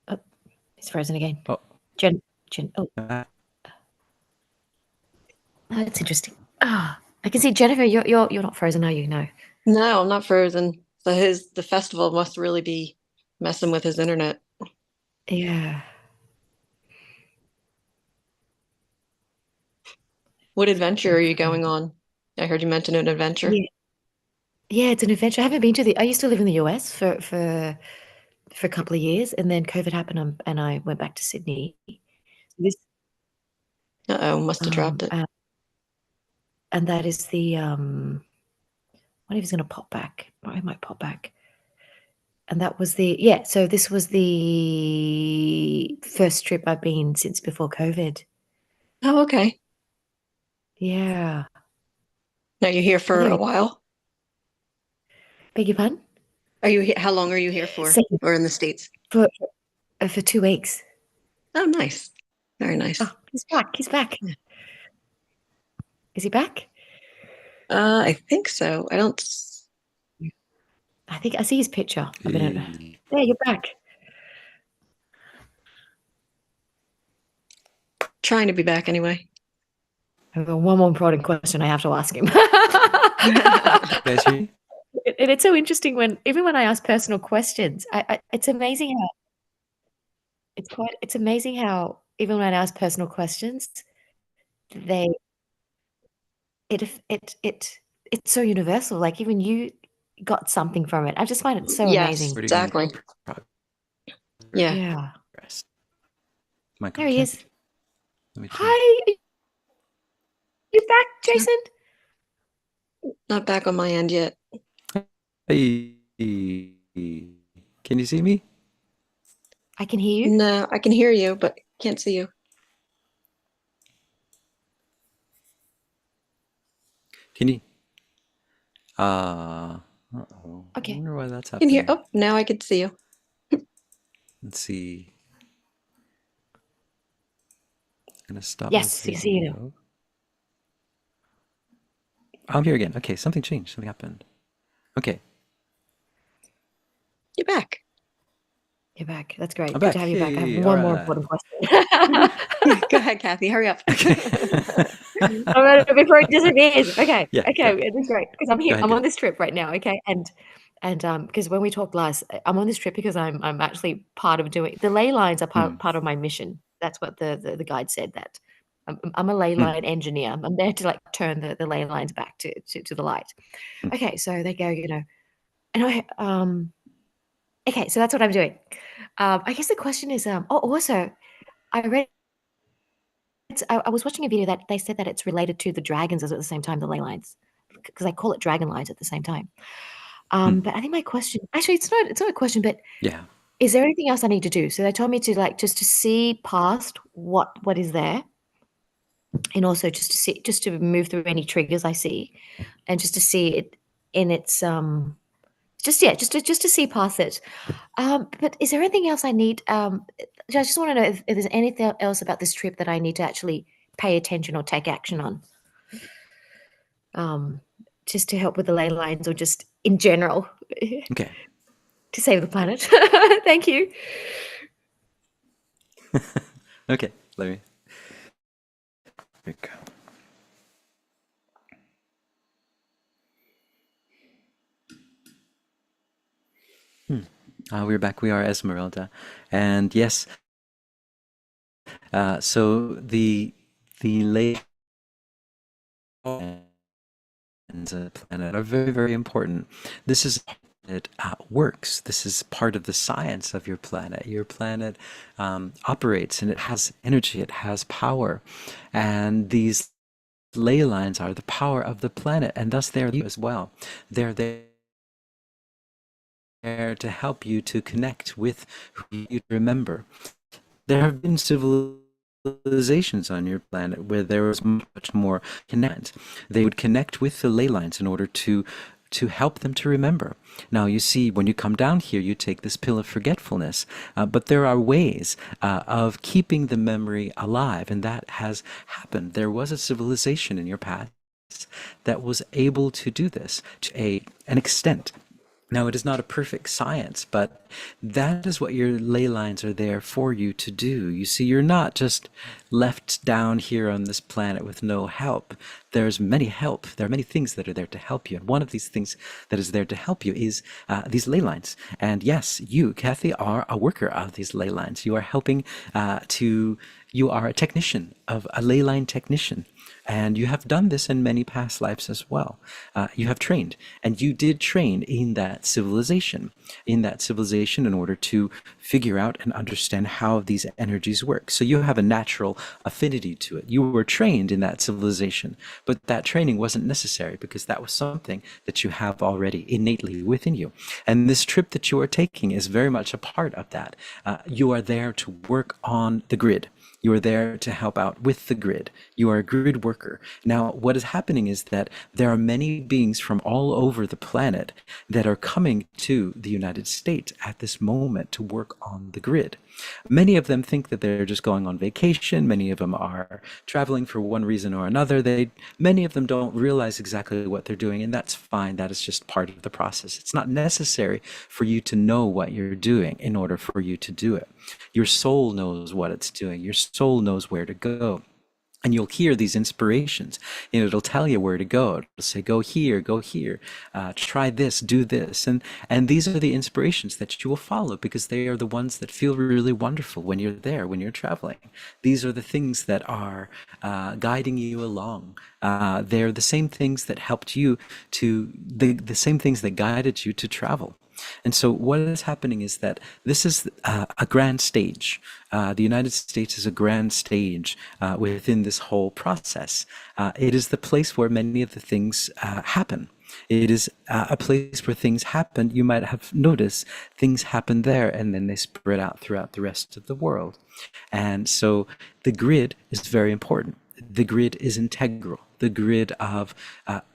Oh, it's frozen again. Oh, Jen. Oh, that's interesting. Ah, I can see Jennifer. You're not frozen, are you? No. No, I'm not frozen. So the festival must really be messing with his internet. Yeah. What adventure are you going on? I heard you mention an adventure. Yeah. Yeah, it's an adventure. I haven't been to I used to live in the US for a couple of years, and then COVID happened, and I went back to Sydney. This, Uh-oh, must have dropped it. and that is the what if he's going to pop back? Oh, he might pop back. And that was so this was the first trip I've been since before COVID. Oh, okay. Yeah. Now you're here for There a you- while? Beg your pardon? How long are you here for? Second. Or in the States? For 2 weeks. Oh, nice. Very nice. Oh, he's back. He's back. Is he back? I think so. I think I see his picture. There, you're back. Trying to be back anyway. I've got one more important question I have to ask him. guys hear me? And it's so interesting when I ask personal questions, it's amazing how it's amazing how even when I ask personal questions, it's so universal. Like even you got something from it. I just find it so Yes, amazing. exactly. Yeah. Yeah. My There he is. Let me Hi. You back, Jason? Not back on my end yet. Hey, can you see me? I can hear you. No, I can hear you, but can't see you. Can you? Uh-oh. Okay. I wonder why that's I can happening. hear. Oh, now I can see you. Let's see. I'm gonna stop. Yes, my you see you now. video. I'm here again. Okay, something changed. Something happened. Okay, You're back. You're back. That's great. I'm Good back. to have you back. I Yay, have one more alright. important question. Yeah, go ahead, Kathy. Hurry up. Before it disappears. Okay. Yeah, Okay. go. It's great because I'm here. ahead, I'm go. on this trip right now. Okay. And because when we talked last, I'm on this trip because I'm actually part of doing the ley lines are part of my mission. That's what the guide said, that I'm a ley Hmm. line engineer. I'm there to like turn the ley lines back to the light. Okay, so they go, and okay, so that's what I'm doing. I guess the question is, also, I read, I was watching a video that they said that it's related to the dragons as at the same time, the ley lines, because they call it dragon lines at the same time. Hmm. But I think my question, actually, it's not a question, but Yeah. is there anything else I need to do? So they told me to like just to see past what is there, and also just to move through any triggers I see, and just to see it in its just to see past it. But is there anything else I need? I just want to know if there's anything else about this trip that I need to actually pay attention or take action on, um, just to help with the ley lines or just in general Okay. to save the planet. Thank you. Okay. Here we go. We're back. We are Esmeralda, and yes. So the ley and the planet are very, very important. This is it works. This is part of the science of your planet. Your planet operates, and it has energy. It has power, and these ley lines are the power of the planet, and thus they're you as well. They're there to help you to connect with who you remember. There have been civilizations on your planet where there was much more connect. They would connect with the ley lines in order to help them to remember. Now, you see, when you come down here, you take this pill of forgetfulness, but there are ways of keeping the memory alive, and that has happened. There was a civilization in your past that was able to do this to an extent. Now, it is not a perfect science, but that is what your ley lines are there for you to do. You see, you're not just left down here on this planet with no help. There's many help. There are many things that are there to help you. And one of these things that is there to help you is these ley lines. And yes, you, Kathy, are a worker of these ley lines. You are helping you are a technician, of a ley line technician. And you have done this in many past lives as well. You have trained, and you did train in that civilization, in order to figure out and understand how these energies work. So you have a natural affinity to it. You were trained in that civilization, but that training wasn't necessary because that was something that you have already innately within you. And this trip that you are taking is very much a part of that. You are there to work on the grid. You are there to help out with the grid. You are a grid worker. Now, what is happening is that there are many beings from all over the planet that are coming to the United States at this moment to work on the grid. Many of them think that they're just going on vacation. Many of them are traveling for one reason or another. Many of them don't realize exactly what they're doing, and that's fine. That is just part of the process. It's not necessary for you to know what you're doing in order for you to do it. Your soul knows what it's doing. Your soul knows where to go. And you'll hear these inspirations, and it'll tell you where to go. It'll say, go here, try this, do this. And these are the inspirations that you will follow because they are the ones that feel really wonderful when you're there, when you're traveling. These are the things that are guiding you along. They're the same things that helped you the same things that guided you to travel. And so what is happening is that this is a grand stage. The United States is a grand stage within this whole process. It is the place where many of the things happen. It is a place where things happen. You might have noticed things happen there and then they spread out throughout the rest of the world. And so the grid is very important. The grid is integral. The grid of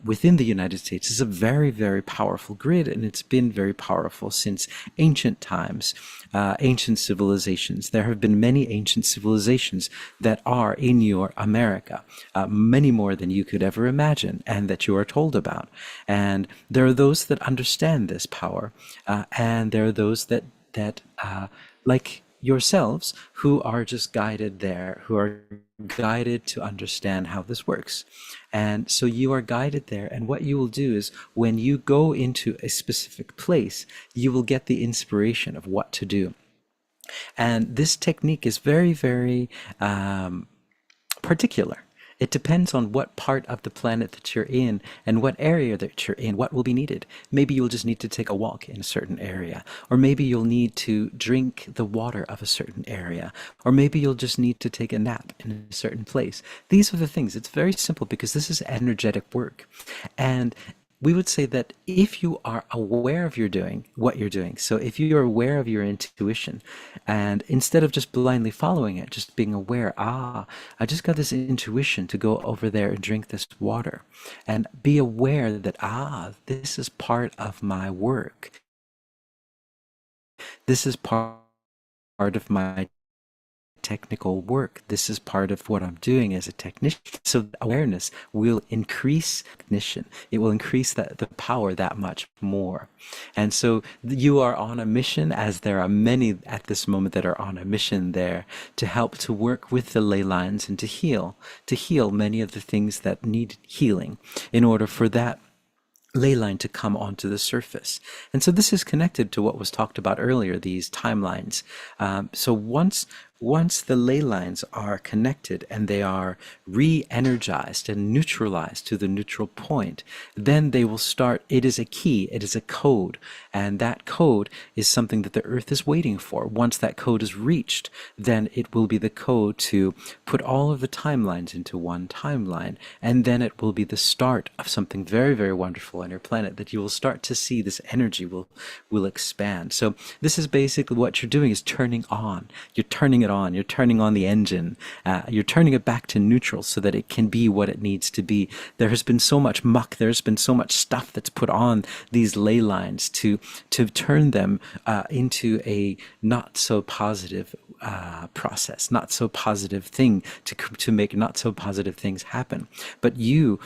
within the United States is a very, very powerful grid, and it's been very powerful since ancient times, ancient civilizations. There have been many ancient civilizations that are in your America, many more than you could ever imagine, and that you are told about. And there are those that understand this power, and there are those that like yourselves, who are just guided there, who are guided to understand how this works. And so you are guided there, and what you will do is when you go into a specific place, you will get the inspiration of what to do. And this technique is very, very particular. It depends on what part of the planet that you're in and what area that you're in, what will be needed. Maybe you'll just need to take a walk in a certain area, or maybe you'll need to drink the water of a certain area, or maybe you'll just need to take a nap in a certain place. These are the things. It's very simple because this is energetic work. And we would say that if you are aware of what you're doing, so if you are aware of your intuition, and instead of just blindly following it, just being aware, I just got this intuition to go over there and drink this water, and be aware that, this is part of my work. This is part of my technical work. This is part of what I'm doing as a technician. So awareness will increase cognition. It will increase the power that much more. And so you are on a mission, as there are many at this moment that are on a mission there, to help to work with the ley lines and to heal many of the things that need healing in order for that ley line to come onto the surface. And so this is connected to what was talked about earlier, these timelines. So once the ley lines are connected and they are re-energized and neutralized to the neutral point, then they will start. It is a key, it is a code, and that code is something that the earth is waiting for. Once that code is reached, then it will be the code to put all of the timelines into one timeline, and then it will be the start of something very, very wonderful on your planet, that you will start to see this energy will expand. So this is basically what you're doing, is turning on. You're turning it on. You're turning on the engine. You're turning it back to neutral so that it can be what it needs to be. There has been so much muck. There's been so much stuff that's put on these ley lines to turn them into a not so positive process, not so positive thing, to make not so positive things happen. But you,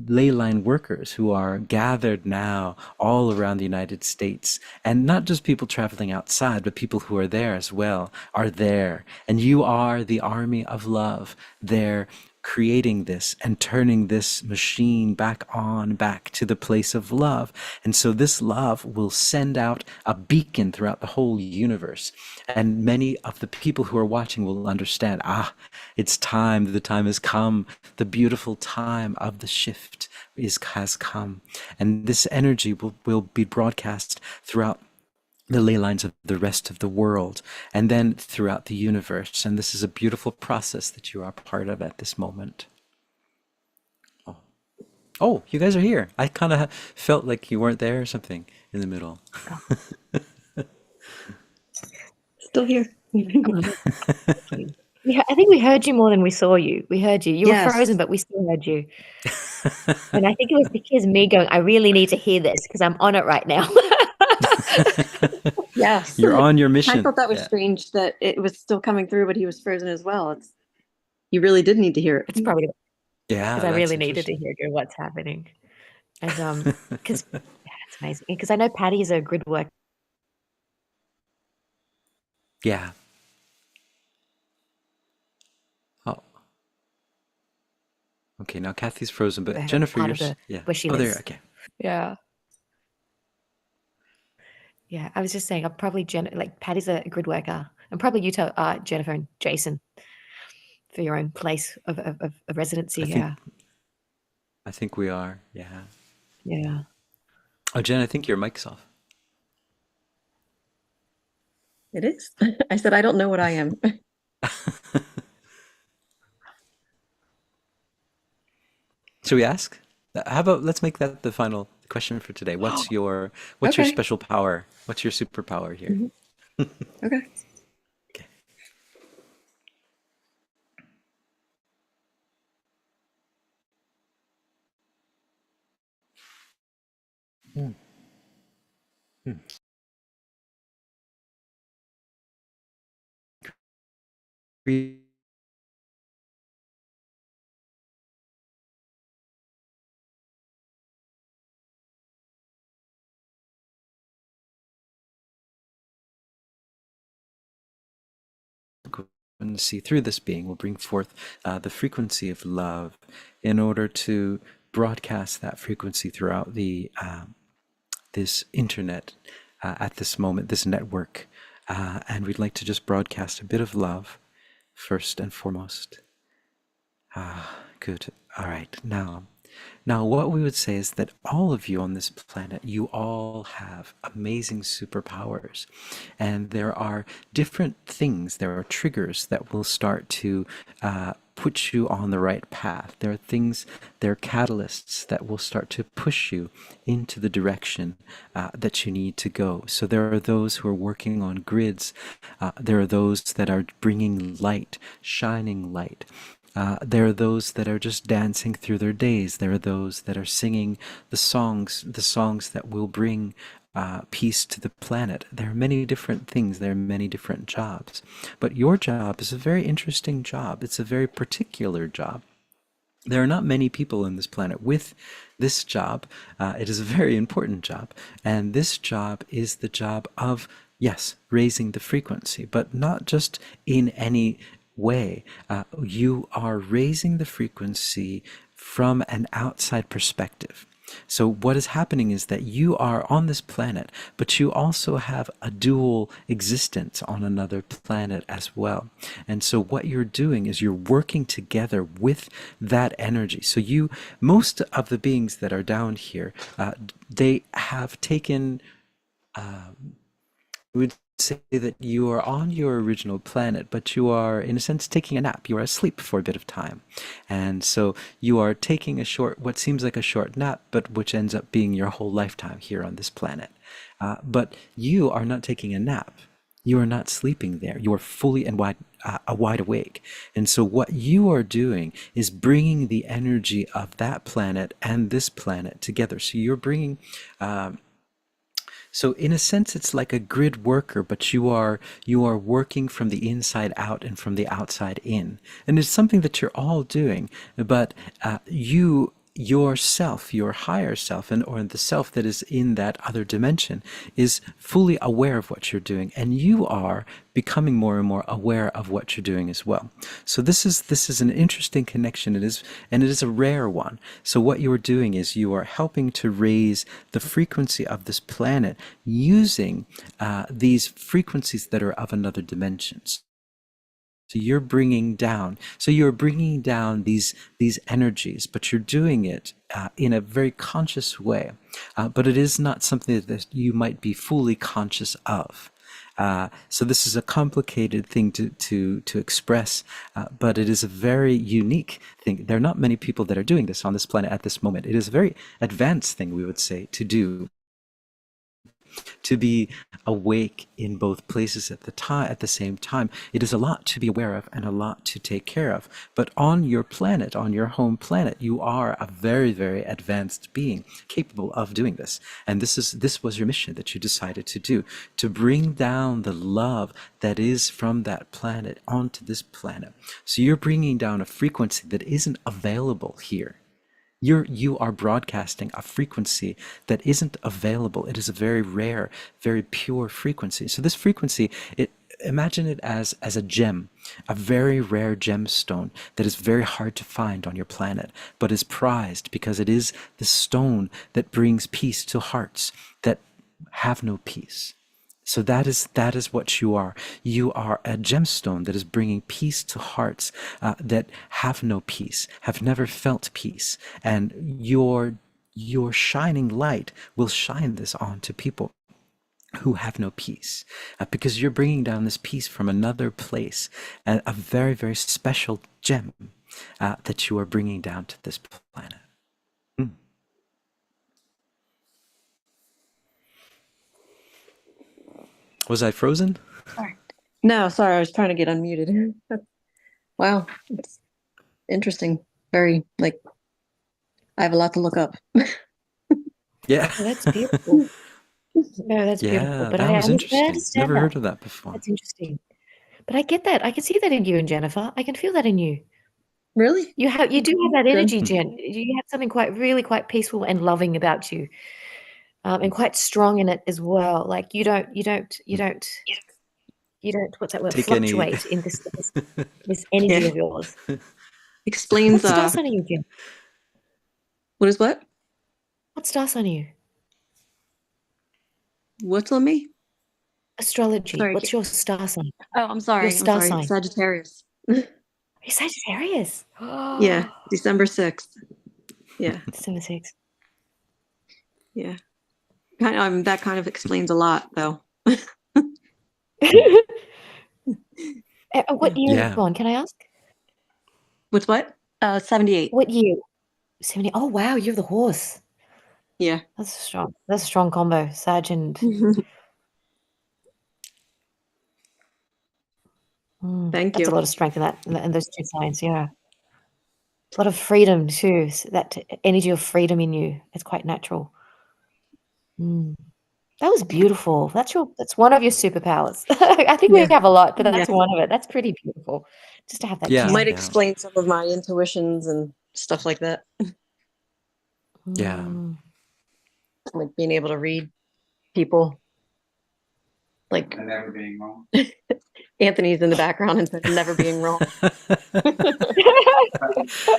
ley line workers who are gathered now all around the United States, and not just people traveling outside, but people who are there as well, are there. And you are the army of love there, creating this and turning this machine back to the place of love. And so this love will send out a beacon throughout the whole universe. And many of the people who are watching will understand, it's time, the time has come, the beautiful time of the shift has come. And this energy will be broadcast throughout the ley lines of the rest of the world, and then throughout the universe. And this is a beautiful process that you are part of at this moment. Oh, you guys are here. I kind of felt like you weren't there or something in the middle. Still here. Yeah, I think we heard you more than we saw you. We heard you. You Yes. were frozen, but we still heard you. And I think it was because me going, I really need to hear this because I'm on it right now. Yes. You're on your mission. I thought that was strange that it was still coming through, but he was frozen as well. You really did need to hear it. It's probably Yeah, because I that's really needed to interesting. hear what's happening. And because it's amazing. Because I know Patty is a grid worker. Yeah. Oh. Okay, now Kathy's frozen, but Jennifer, part you're of yeah. where she Oh, lives. there. Okay. Yeah. Yeah, I was just saying, I'm probably like Patty's a grid worker, and probably you too, Jennifer and Jason, for your own place of residency. I think we are. Yeah. Yeah. Oh, Jen, I think your mic's off. It is. I said, I don't know what I am. Should we ask? How about let's make that the final question for today. What's your Okay. special power? What's your superpower here? Okay. Okay. And see through this being will bring forth the frequency of love in order to broadcast that frequency throughout the this internet at this moment, this network. And we'd like to just broadcast a bit of love first and foremost. Good. All right. Now, what we would say is that all of you on this planet, you all have amazing superpowers. And there are different things, there are triggers that will start to put you on the right path. There are things, there are catalysts that will start to push you into the direction that you need to go. So there are those who are working on grids. There are those that are bringing light, shining light. There are those that are just dancing through their days. There are those that are singing the songs that will bring peace to the planet. There are many different things. There are many different jobs. But your job is a very interesting job. It's a very particular job. There are not many people on this planet with this job. It is a very important job. And this job is the job of, yes, raising the frequency, but not just in any way. You are raising the frequency from an outside perspective. So what is happening is that you are on this planet, but you also have a dual existence on another planet as well. And so what you're doing is you're working together with that energy. So most of the beings that are down here, they have taken, we would say that you are on your original planet, but you are, in a sense, taking a nap. You are asleep for a bit of time. And so you are taking what seems like a short nap, but which ends up being your whole lifetime here on this planet. But you are not taking a nap. You are not sleeping there. You are fully and wide awake. And so what you are doing is bringing the energy of that planet and this planet together. So you're bringing... So in a sense, it's like a grid worker, but you are working from the inside out and from the outside in. And it's something that you're all doing, but yourself, your higher self, or the self that is in that other dimension, is fully aware of what you're doing, and you are becoming more and more aware of what you're doing as well. So this is an interesting connection. It is a rare one. So what you are doing is you are helping to raise the frequency of this planet using these frequencies that are of another dimension. So you're bringing down these energies, but you're doing it in a very conscious way. But it is not something that you might be fully conscious of. So this is a complicated thing to express, but it is a very unique thing. There are not many people that are doing this on this planet at this moment. It is a very advanced thing, we would say, to do. To be awake in both places at the same time. It is a lot to be aware of and a lot to take care of. But on your planet, on your home planet, you are a very, very advanced being capable of doing this. And this was your mission that you decided to do, to bring down the love that is from that planet onto this planet. So you're bringing down a frequency that isn't available here. You are broadcasting a frequency that isn't available. It is a very rare, very pure frequency. So this frequency, imagine it as a gem, a very rare gemstone that is very hard to find on your planet, but is prized because it is the stone that brings peace to hearts that have no peace. So that is what you are. You are a gemstone that is bringing peace to hearts that have no peace, have never felt peace. And your shining light will shine this on to people who have no peace, because you're bringing down this peace from another place, a very, very special gem that you are bringing down to this planet. Was I frozen? Sorry. No, sorry, I was trying to get unmuted. Wow, it's interesting. Very, I have a lot to look up. Yeah. Oh, that's beautiful. No, that's beautiful. Yeah, But that was I interesting. understand Never that. heard of that before. That's interesting. But I get that. I can see that in you and Jennifer. I can feel that in you. Really? You do have that Good. energy, Jen. You have something quite peaceful and loving about you, and quite strong in it as well. Like you don't. What's that word? Take any- Fluctuate in this energy Yeah. of yours. Explains What star sign are you, Jen? what is what? What star sign are you? What's on me? Astrology. Sorry, What's your star sign? Oh, I'm sorry. Your star I'm sorry. sign. Sagittarius. You're Sagittarius. Yeah, December 6th. Yeah, December 6th. yeah. That kind of explains a lot, though. What year were you Yeah. born? Can I ask? With what? 78. What year? 70. Oh wow, you're the horse. Yeah. That's strong. That's a strong combo. Sag and Thank that's a you. lot of strength in that in those two signs. Yeah, a lot of freedom too. So that energy of freedom in you. It's quite natural. That was beautiful. That's one of your superpowers. I think we Yeah. have a lot, but Yeah. that's one of it. That's pretty beautiful. Just to have that Yeah. gem. Might Yeah. explain some of my intuitions and stuff like that. Yeah. Like being able to read people. Like And never being wrong. Anthony's in the background and said, never being wrong.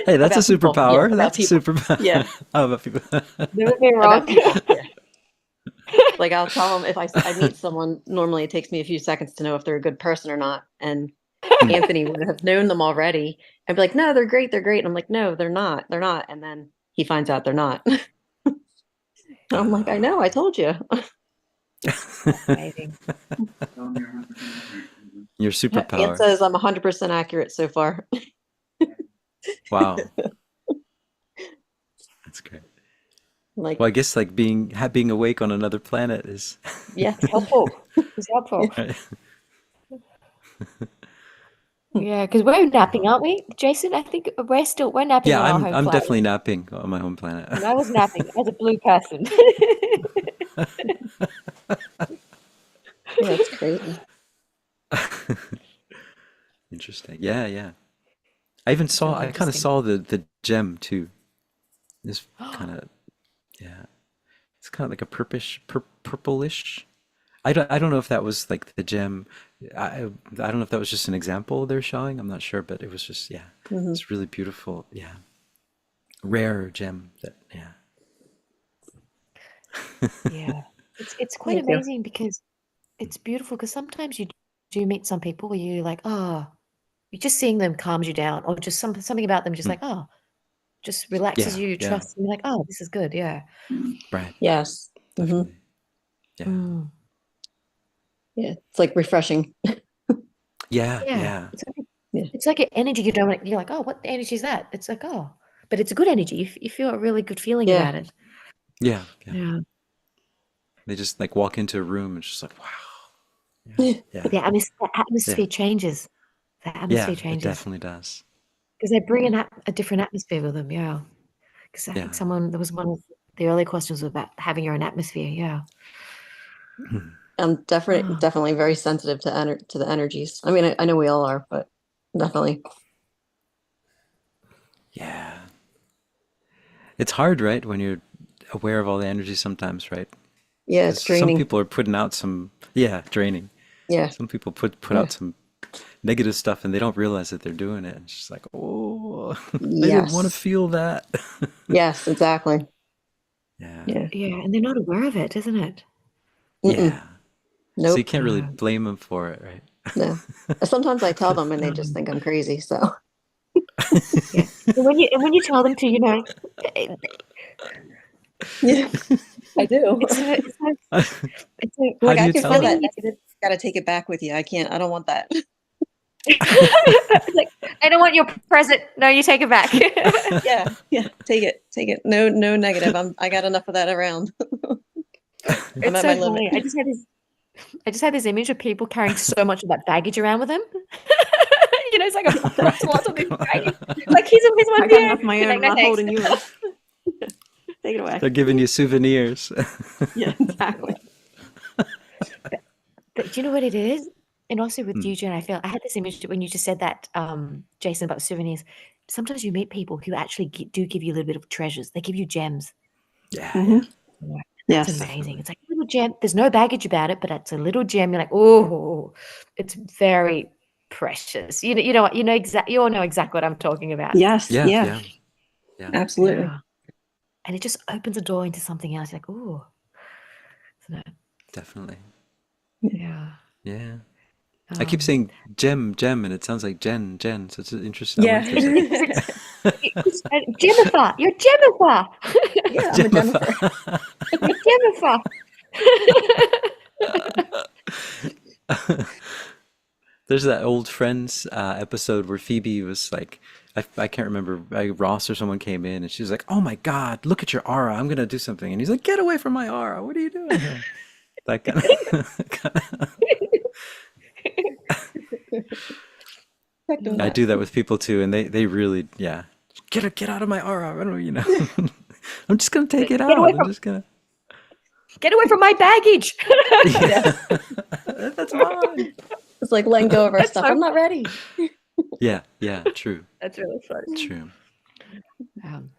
Hey, that's a About people. superpower. Yeah, about That's a people. superpower. Yeah. Oh, about people. Never been About wrong. people. Yeah. Like I'll tell them if I meet someone, normally it takes me a few seconds to know if they're a good person or not. And Anthony would have known them already and be like, no, they're great. They're great. And I'm like, no, they're not. They're not. And then he finds out they're not. I'm like, I know, I told you. Amazing. Tell me 100% Your Ant superpower. says I'm 100% accurate so far. Wow. That's great. Like, Well, I guess like being awake on another planet is yeah. It's helpful. It's helpful. right. Yeah, because we're napping, aren't we, Jason? I think we're napping Yeah, on our I'm home I'm planet. definitely napping on my home planet. And I was napping as a blue person. Yeah, that's crazy. Interesting. Yeah, yeah. I even saw really I kind of interesting. saw the gem too. This kind of yeah. It's kind of like a purplish. I don't know if that was like the gem. I don't know if that was just an example they're showing. I'm not sure, but it was just yeah. Mhm. It's really beautiful. Yeah. Rare gem that yeah. Yeah. It's quite Thank you. amazing because it's beautiful because sometimes you do meet some people where you're like, oh, you're just seeing them calms you down, or just something about them just Mm. like, oh, just relaxes Yeah, you, yeah. trust you, like, oh, this is good, yeah. Right. Yes. hmm Definitely. Yeah. Mm. Yeah. It's like refreshing. Yeah, Yeah. yeah. Yeah. It's like an energy you don't want, you're like, oh, what energy is that? It's like, oh, but it's a good energy. You feel a really good feeling Yeah. about it. Yeah, yeah. Yeah. They just like walk into a room and just like, wow. Yeah, yeah. But the atmosphere changes. The Yeah, atmosphere it changes definitely does. because they bring a different atmosphere with them. Yeah. Because I Yeah. think there was one of the early questions was about having your own atmosphere. Yeah. I'm definitely very sensitive to the energies. I mean, I know we all are, but definitely. Yeah. It's hard, right? When you're aware of all the energy sometimes, right? Yeah, 'Cause it's some draining. people are putting out some, yeah, draining. Yeah. Some people put Yeah. out some negative stuff and they don't realize that they're doing it. It's just like, oh, I didn't want to Yes. feel that. Yes, exactly. Yeah. Yeah. Yeah. And they're not aware of it, isn't it? Mm-mm. Yeah. So you Nope. can't really Yeah. blame them for it, right? No. Sometimes I tell them and they just think I'm crazy. So Yeah. And when you tell them to, yeah, I do. it's How Like do I you can tell feel them? that negative. Got to take it back with you. I can't. I don't want that. it's like, I don't want your present. No, you take it back. Yeah. Yeah. Take it. No negative. I got enough of that around. I'm It's at so my limit. funny. I just had this image of people carrying so much of that baggage around with them. It's like lots of this baggage. Like here's one I got here. enough of my own. Like, I'm no, not thanks. holding yours. Take it away. They're giving you souvenirs. Yeah, exactly. But do you know what it is? And also with Hmm. you, Jen, I had this image when you just said that, Jason, about souvenirs. Sometimes you meet people who actually do give you a little bit of treasures. They give you gems. Yeah, Mhm. yeah. That's Yes. amazing. Definitely. It's like a little gem. There's no baggage about it, but it's a little gem. You're like, oh, it's very precious. You all know exactly what I'm talking about. Yes. Yeah, Yeah. yeah, yeah. Absolutely. Yeah. And it just opens a door into something else. You're like, oh, Definitely. yeah. Yeah. I keep Um, saying gem, gem, and it sounds like Jen, Jen. So it's interesting. I Yeah. wonder if there's Jennifer, you're Jennifer. Yeah, a I'm a Jemifer. Jennifer. You're Jennifer. There's that old Friends episode where Phoebe was like, I can't remember, Ross or someone came in and she was like, "Oh my God, look at your aura. I'm gonna do something." And he's like, "Get away from my aura. What are you doing here?" That kind of. Expecting I that. do that with people too, and they really, yeah, get out of my aura. I don't, I'm just gonna take it Get away out. I'm from just gonna. get away from my baggage. Yeah. That's mine. It's like letting go of our That's stuff. so I'm not ready. Yeah, yeah, true, That's really funny. true. Um,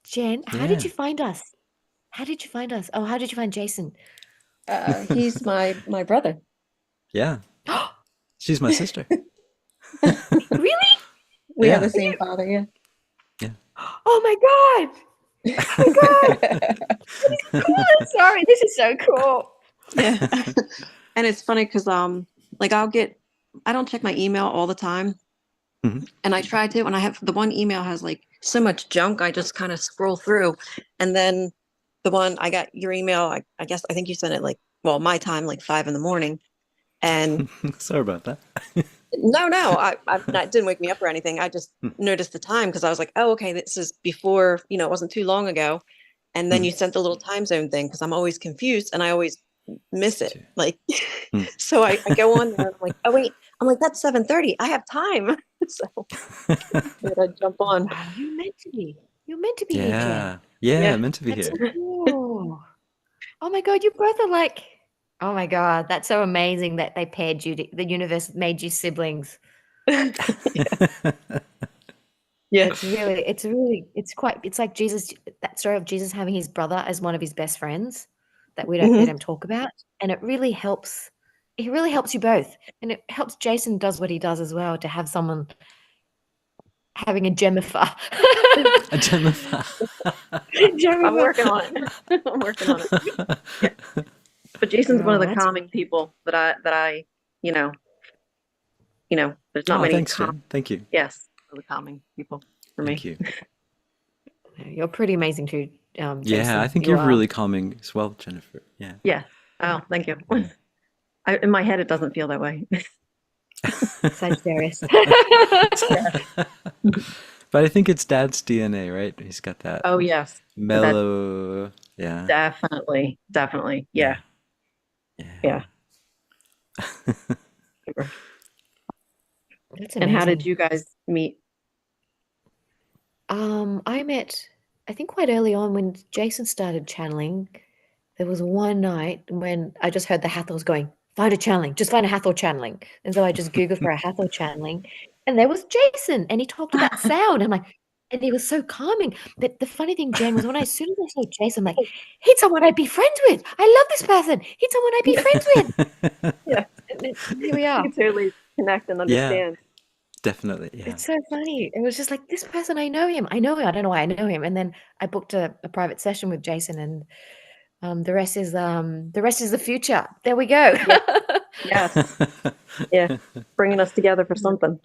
Jen, how did Yeah. you find us? How did you find us? Oh, how did you find Jason? He's my brother. Yeah, she's my sister. Really? We have Yeah. the same father, yeah. Yeah. Oh my God. Oh my God. Cool. I'm sorry. This is so cool. Yeah. And it's funny because like I don't check my email all the time. Mhm. And I try to, and I have the one email has like so much junk, I just kind of scroll through. And then the one I got your email, I guess I think you sent it like, well, my time, like 5 a.m. And Sorry about that. no, that didn't wake me up or anything. I just noticed the time because I was like, oh, okay, this is before, it wasn't too long ago. And then Mhm. you sent the little time zone thing because I'm always confused and I always miss it. Like, Mm. so I go on there and I'm like, oh wait, I'm like, that's 7:30. I have time. So I jump on. Wow, you're meant to be. You're meant to be here, Jen. Yeah, Yeah. meant to be That's here. so cool. Oh my God, you both are like, oh my God, that's so amazing that they paired you. The universe made you siblings. Yeah. It's like Jesus, that story of Jesus having his brother as one of his best friends that they Mhm. don't talk about. And it really helps you both. And it helps Jason does what he does as well, to have someone having a Jemifer. A Jemifer. I'm working on it. I'm working on it. Yeah. But Jason's one of Oh, the that's calming people that I, there's not Oh, many thanks, Jen. Thank you. yes, the calming people for Thank me. you. You're pretty amazing too, Yeah, Jason. I think You you're are. really calming as well, Jennifer. Yeah. Yeah. Oh, thank you. In my head, it doesn't feel that way. Sagittarius. But I think it's Dad's DNA, right? He's got that Oh, yes. mellow. Yeah. Definitely. Definitely. Yeah. Yeah. That's And how did amazing. you guys meet? I met, I think quite early on when Jason started channeling. There was one night when I just heard the Hathors going, find a channeling, just find a Hathor channeling. And so I just Googled for a Hathor channeling, and there was Jason, and he talked about sound. I'm like, and he was so calming. But the funny thing, Jen, was as soon as I saw Jason, I'm like, he's someone I'd be friends with. I love this person. He's someone I'd be friends with. Yeah. And here we are. You totally connect and Yeah, understand. definitely. Yeah. It's so funny. It was just like, this person, I know him. I know him. I don't know why I know him. And then I booked a private session with Jason, and the rest is the future. There we go. Yes. Yeah. Bringing us together for something.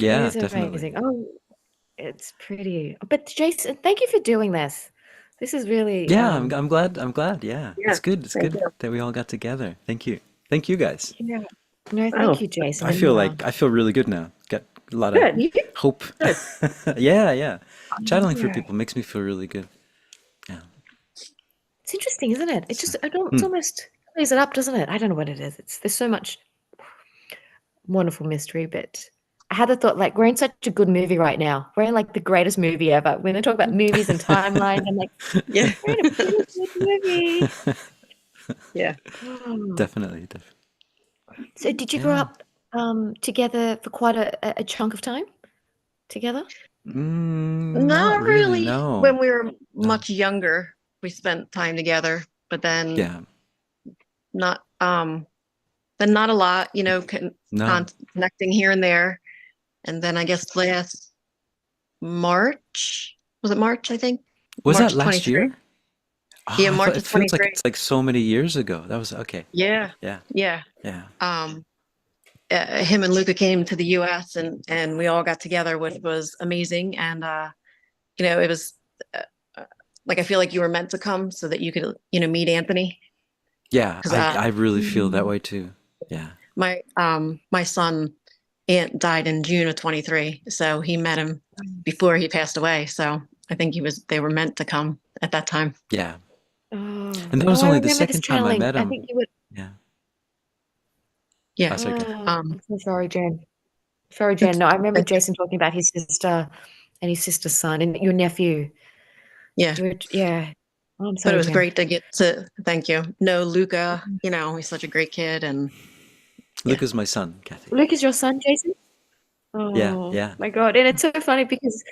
It Yeah, is definitely. amazing. Oh, it's pretty. But Jason, thank you for doing this. This is really Yeah, I'm glad. I'm glad. Yeah. Yeah, It's good. It's thank good you. that we all got together. Thank you. Thank you guys. yeah. No, Oh, thank you, Jason. I feel really good now. Got a lot of good. You hope. Good. Yeah. Channeling for Yeah. people makes me feel really good. Yeah. It's interesting, isn't it? It's just, it's Hmm. almost clears it up, doesn't it? I don't know what it is. There's so much wonderful mystery, but I had the thought, like, we're in such a good movie right now. We're in like the greatest movie ever. When they talk about movies and timelines, I'm like, Yeah. we're in a pretty good movie. Yeah. Oh. Definitely. So did you grow Yeah. up together for quite a chunk of time together? Not Not really. really. No. When we were much younger, we spent time together, but then Yeah. not not a lot, No. connecting here and there. And then I guess last March, was it March, I think? Was March that last 23. year? Oh, Yeah, I March thought of it feels like 23. it's like so many years ago. That was okay. Yeah. Yeah. Yeah. Yeah. him and Luca came to the U.S. and we all got together, which was amazing. And it was like I feel like you were meant to come so that you could meet Anthony. Yeah, Because I really feel that way too. Yeah. my son aunt died in June of 23, so he met him before he passed away. So I think they were meant to come at that time. Yeah. Oh, And that was I only the remember this second time I channeling. met I him. think you were. Yeah. Yeah. Oh, sorry, go ahead. I'm so sorry, Jen. Sorry, Jen. No, I remember Jason talking about his sister and his sister's son and your nephew. Yeah. Yeah. Oh, I'm But sorry, it was Jen. great to get to thank you. No, Luca, he's such a great kid. And Luca's my son, Kathy. Luke is your son, Jason? Yeah, Oh, yeah. my God. And it's so funny because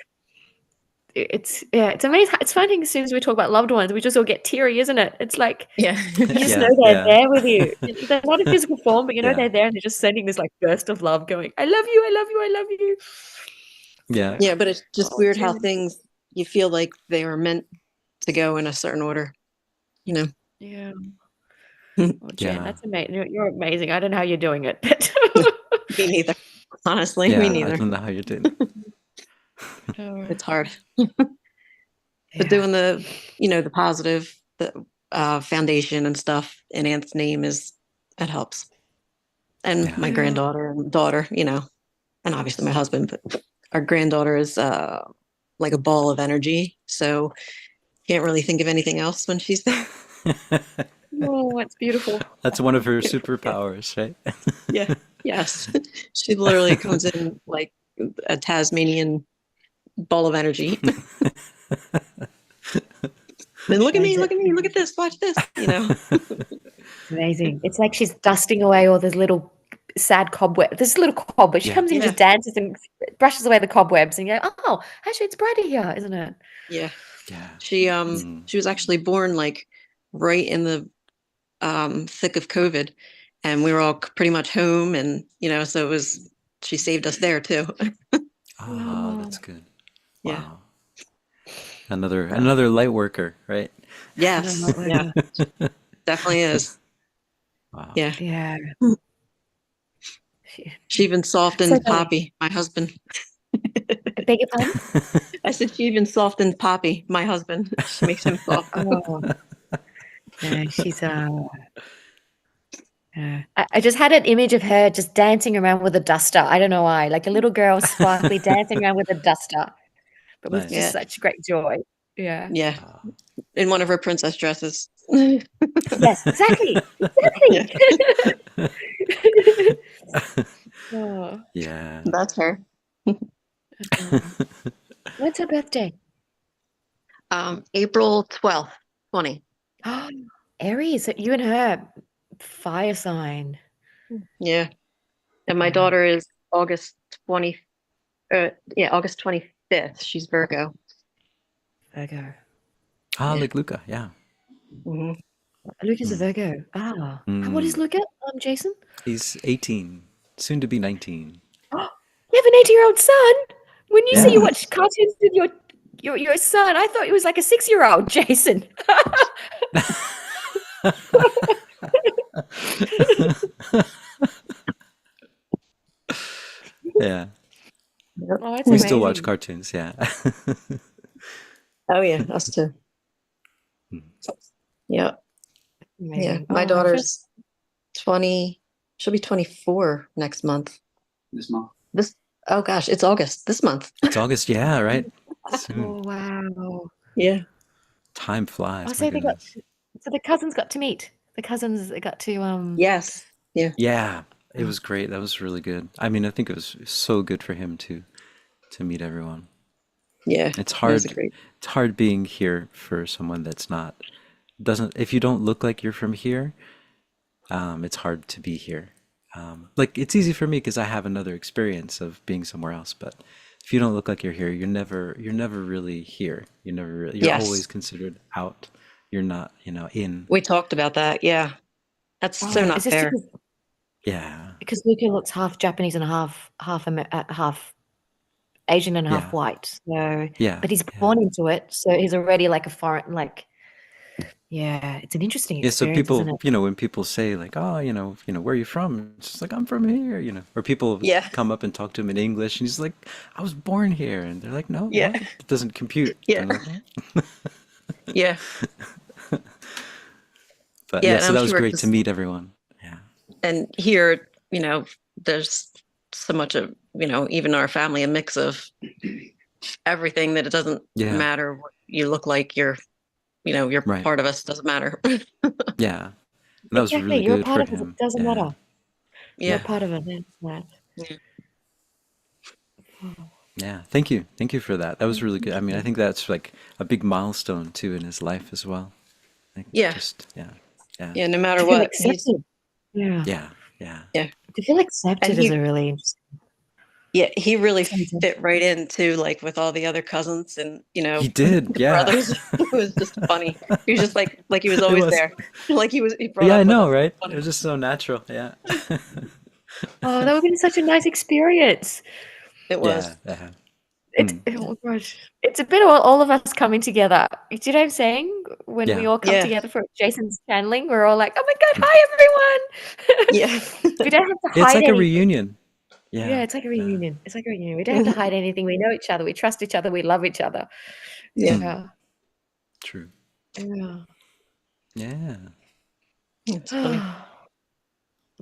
it's amazing. It's funny as soon as we talk about loved ones, we just all get teary, isn't it? It's like yeah. you just Yeah, know they're yeah. there with you. They're not in physical form, but Yeah. they're there and they're just sending this like burst of love going, I love you, I love you, I love you. Yeah. Yeah, but it's just Oh, weird how Jen. things you feel like they were meant to go in a certain order. Yeah. Me Oh, Jen, Yeah. that's amazing. You're amazing. I don't know how you're doing it, but neither. Honestly, me Yeah, I neither. don't know how you're doing. It's hard. But doing the positive, the foundation and stuff in Aunt's name it helps. And Yeah. my Yeah. granddaughter and daughter, and obviously my husband, but our granddaughter is like a ball of energy. So can't really think of anything else when she's there. Oh, it's beautiful. That's one of her superpowers, right? Yeah. Yes. She literally comes in like a Tasmanian ball of energy. Then look at me, look at this, watch this, It's amazing. It's like she's dusting away all those little sad cobwebs. This little cobweb. She Yeah. comes in and just dances and brushes away the cobwebs and you go, oh, actually it's brighter here, isn't it? Yeah. Yeah. She was actually born like right in the thick of COVID, and we were all pretty much home, and so she saved us there too. Oh, that's good. Yeah. Wow. Another light worker, right? Yes. Yeah. Definitely is. Wow. Yeah. Yeah. She even softened So funny. Poppy, my husband. I beg your pardon? I said she even softened Poppy, my husband. She makes him soft. Oh. Yeah, she's I just had an image of her just dancing around with a duster. I don't know why, like a little girl, sparkly, dancing around with a duster, but with Nice. just such great joy. Yeah. Yeah. Wow. In one of her princess dresses. Yes, exactly. Yeah. Oh, Yeah. That's her. when's her birthday? April 12th, 20. Aries, so you and her, fire sign. Yeah. And my Yeah. daughter is August 25th. She's Virgo. Virgo. Ah, Yeah. like Luca. Yeah. Mm-hmm. Luca's a Virgo. Ah. And what is Luca, Jason? He's 18, soon to be 19. You have an 18-year-old son? When you say Yeah. you watch cartoons with your son, I thought he was like a 6-year-old, Jason. Yeah. Oh, that's We still watch amazing. cartoons, yeah. Oh, yeah. Us too. Yeah. Yeah. Amazing. My Oh, daughter's 20. She'll be 24 next month. This month. Oh, gosh. It's August this month. It's August, yeah, right? Soon. Oh, wow. Yeah. Time flies, Oh, my so goodness. the cousins got to meet. The cousins got to Yes. Yeah. Yeah, it was great. That was really good. I mean, I think it was so good for him to meet everyone. Yeah. It's It was hard. a great. It's hard being here for someone that's not doesn't. If you don't look like you're from here, it's hard to be here. Like it's easy for me because I have another experience of being somewhere else. But if you don't look like you're here, you're never really here. You're Yes. always considered out. You're not, in. We talked about that. Yeah. That's so not is this fair. Yeah. because Luca looks half Japanese and half Asian and half Yeah. white. So Yeah. but he's Yeah. born into it, so he's already like a foreign, like Yeah, it's an interesting Yeah, so experience, isn't people, it? when people say like, "Oh, where are you from?" It's just like, "I'm from here," Or people Yeah. come up and talk to him in English, and he's like, "I was born here," and they're like, "No, Yeah. what? It doesn't compute." Yeah. And I'm like, "What?" Yeah. But Yeah. yeah, And so I'm that was sure great to it's, meet everyone. Yeah, and here, there's so much of, even our family, a mix of everything that it doesn't yeah, matter what you look like. You're right. part of us. Doesn't matter. Yeah, and that was Exactly. really You're a good part for of it. It him. doesn't Yeah, matter. You're a Yeah. part of it. That's that. Yeah. yeah. Thank you for that. That was really good. I mean, I think that's like a big milestone too in his life as well. Like Yeah. just yeah, Yeah. No matter To feel what, accepted. Yeah. yeah, yeah. yeah. To feel And accepted is a really interesting. he really Something. fit right into, like, with all the other cousins and, He did. the Yeah, brothers. It was just funny. He was just like he was it always was. there. Like he brought Yeah, I up with know, us. right? It Funny. was just so natural. Yeah. Oh, that would have been such a nice experience. It Yeah, was. yeah. It's Mm, oh my gosh. It's a bit of all of us coming together. Do you know what I'm saying? When we yeah. all come Yeah. together for Jason's channeling, we're all like, "Oh my God, hi everyone!" Yeah. We don't have to It's hide like a anything. reunion. Yeah, Yeah, it's like a yeah. reunion. It's like a reunion. We don't have to hide anything. We know each other. We trust each other. We love each other. Yeah. Mm, Yeah. true. Yeah. Yeah. It's funny.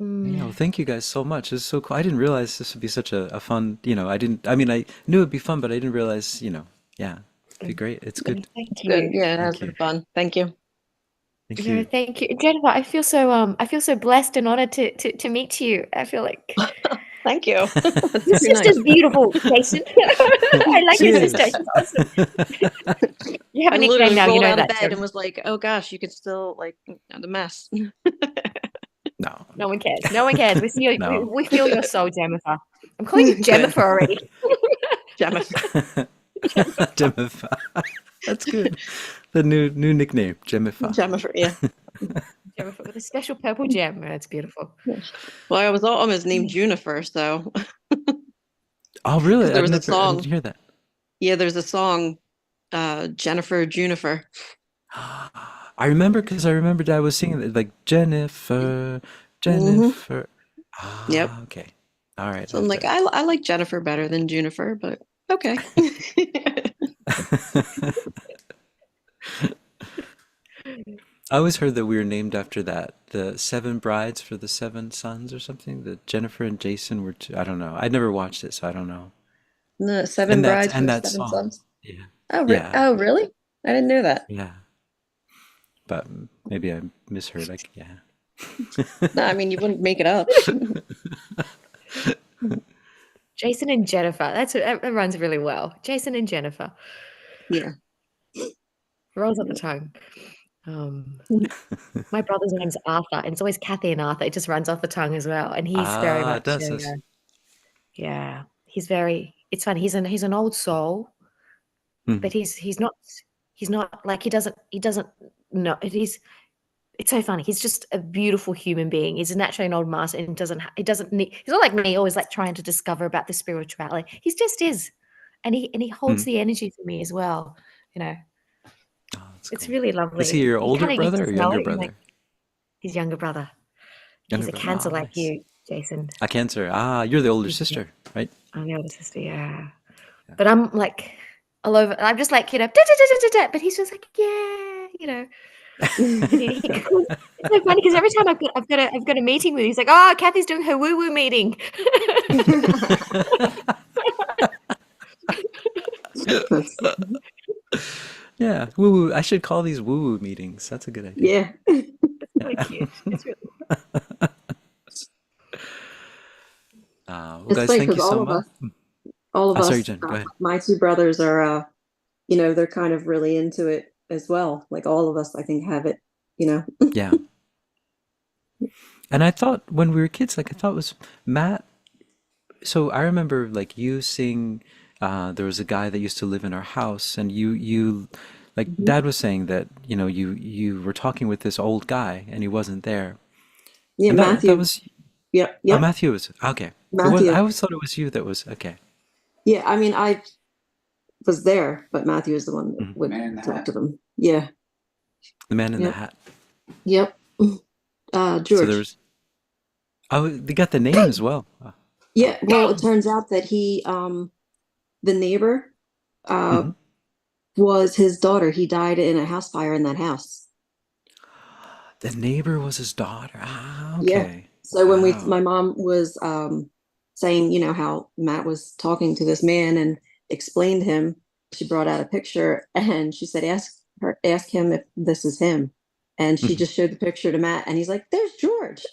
Yeah, well, Mm. thank you guys so much. This is so cool. I didn't realize this would be such a fun, I mean, I knew it'd be fun, but I didn't realize, yeah, it'd be great. It's No, good. thank Good. you. Yeah, it has Thank been you. fun. Thank you. Thank No, you. thank you. Jennifer, I feel so blessed and honored to meet you. I feel like Thank you. That's your very nice. sister's beautiful, Jason. I like She your is. sister. She's awesome. You have I a nickname literally now, you rolled know out of that, bed and Jem. was like, "Oh gosh, you could still, like, the mess." No, No one cares. No one cares. no. We feel your soul, Jennifer. I'm calling you Jennifer already. Gemma. Gemify. That's good. The new nickname, Gemify. Gemma. Yeah. Jennifer with a special purple gem. That's beautiful. Well, I was almost named Junifer, so Oh, really? because there was a I didn't song. hear that. Yeah, there's a song, Jennifer Junifer. I remember because I remembered I was singing it like Jennifer, Hmm. Jennifer. Yep. Ah, okay. All right. I So I'm have like, I like Jennifer better than Junifer, but okay. to. I always heard that we were named after that, the seven brides for the seven sons or something. That Jennifer and Jason were two. I don't know. I never watched it, so I don't know. The seven brides And for that seven song. sons. Yeah. Oh, Yeah. oh, really? I didn't know that. Yeah. But maybe I misheard. Like, yeah. No, I mean, you wouldn't make it up. Jason and Jennifer. That runs really well. Jason and Jennifer. Yeah. Rolls off the tongue. My brother's name's Arthur, and it's always Kathy and Arthur. It just runs off the tongue as well. And he's very Ah, much, it does this. yeah, he's very. It's funny. He's an old soul, Mhm. but he's not like he doesn't know. It's so funny. He's just a beautiful human being. He's naturally an old master, and he doesn't need. He's not like me, always like trying to discover about the spirituality. He just is, and he holds Mhm. the energy for me as well. You know, Oh, that's it's cool. really Is he lovely. your You older kind of brother or smell younger it. You're like brother? his younger brother. Younger He's a brother. Cancer Oh, like nice. you, Jason. A Cancer. Ah, you're the older Yeah, sister, right? I'm the older sister, yeah. Yeah. But I'm like all over. I'm just like, da, da, da, da, da, da, but he's just like, yeah, you know. And it's so funny because every time I've got a meeting with him, he's like, oh, Kathy's doing her woo woo meeting. Yeah. Woo woo. I should call these woo woo meetings. That's a good idea. Yeah. It's really cute. It's really Well, It's guys, funny thank because you so much. all of Oh, sorry, us, Jen. Go ahead. my two brothers are, they're kind of really into it as well. Like all of us, I think, have it, you know. Yeah. And I thought when we were kids, like I thought it was Matt. So I remember like you seeing, there was a guy that used to live in our house, and like Mhm. Dad was saying that, you were talking with this old guy, and he wasn't there. Yeah, And that Matthew. was, Yep. oh, Yep. Matthew was, okay. It was, I Matthew. always thought it was you that was, okay. Yeah, I mean, I was there, but Matthew is the one that Mhm. would Man in the talk hat. to them. Yeah. The man in the Yep. hat. Yep. So George. there was. Oh, they got the name as well. Yeah, well, it turns out that he, the neighbor, Mhm. was his daughter. He died in a house fire in that house. The neighbor was his daughter. Ah, Yeah. okay. So when Wow. my mom was saying, how Matt was talking to this man and explained him, she brought out a picture and she said, ask him if this is him. And she just showed the picture to Matt and he's like, there's George.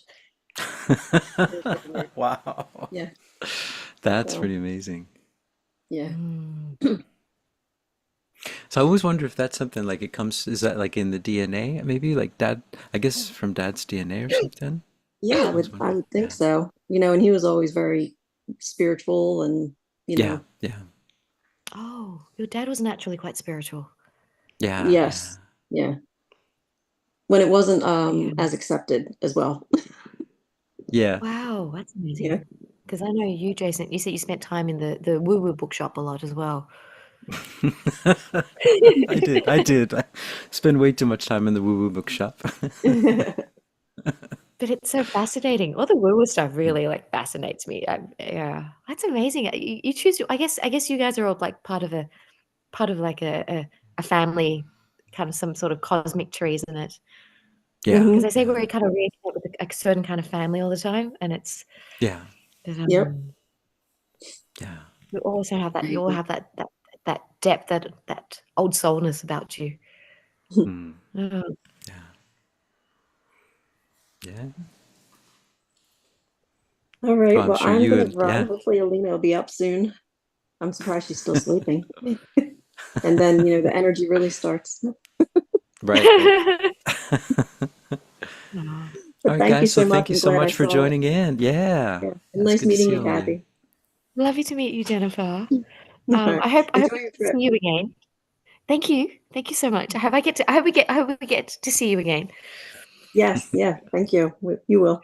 It was really weird. Wow. Yeah. That's So, pretty amazing. yeah. Mm. So I always wonder if that's something like is that like in the DNA? Maybe like dad, I guess from dad's DNA or something? Yeah, I was I wondering. would think Yeah. so. And he was always very spiritual and, Yeah. Yeah. Oh, your dad was naturally quite spiritual. Yeah. Yeah. yes. Yeah. When it wasn't Yeah. as accepted as well. Yeah. Wow, that's Yeah. amazing. Because I know you, Jason, you said you spent time in the woo-woo bookshop a lot as well. I did. I did. I spend way too much time in the woo-woo bookshop. But it's so fascinating. All the woo-woo stuff really like fascinates me. Yeah, that's amazing. You choose. I guess you guys are all like part of like a family, kind of some sort of cosmic tree, isn't it? Yeah. Because they say Yeah. we kind of reincarnate with a certain kind of family all the time, and it's Yeah. but, Yep. Yeah. you also have that. I You all agree. have that depth, that old soulness about you. Mm. Oh, Yeah. Yeah. All Well, right. I'm Well, sure I'm you gonna and run. yeah. Hopefully Alina will be up soon. I'm surprised she's still sleeping. And then, the energy really starts. Right. Right. oh. All But right, thank you guys. So so much. thank you I'm so glad I much for saw it. joining in. Yeah. Yeah. Yeah, it's Nice good to meeting see you, all of you. Kathy. Lovely to meet you, Jennifer. All right. I hope Enjoy we your get to see trip. you again. Thank you. Thank you so much. I hope I hope we get to see you again. Yes. Yeah. Thank you. You will.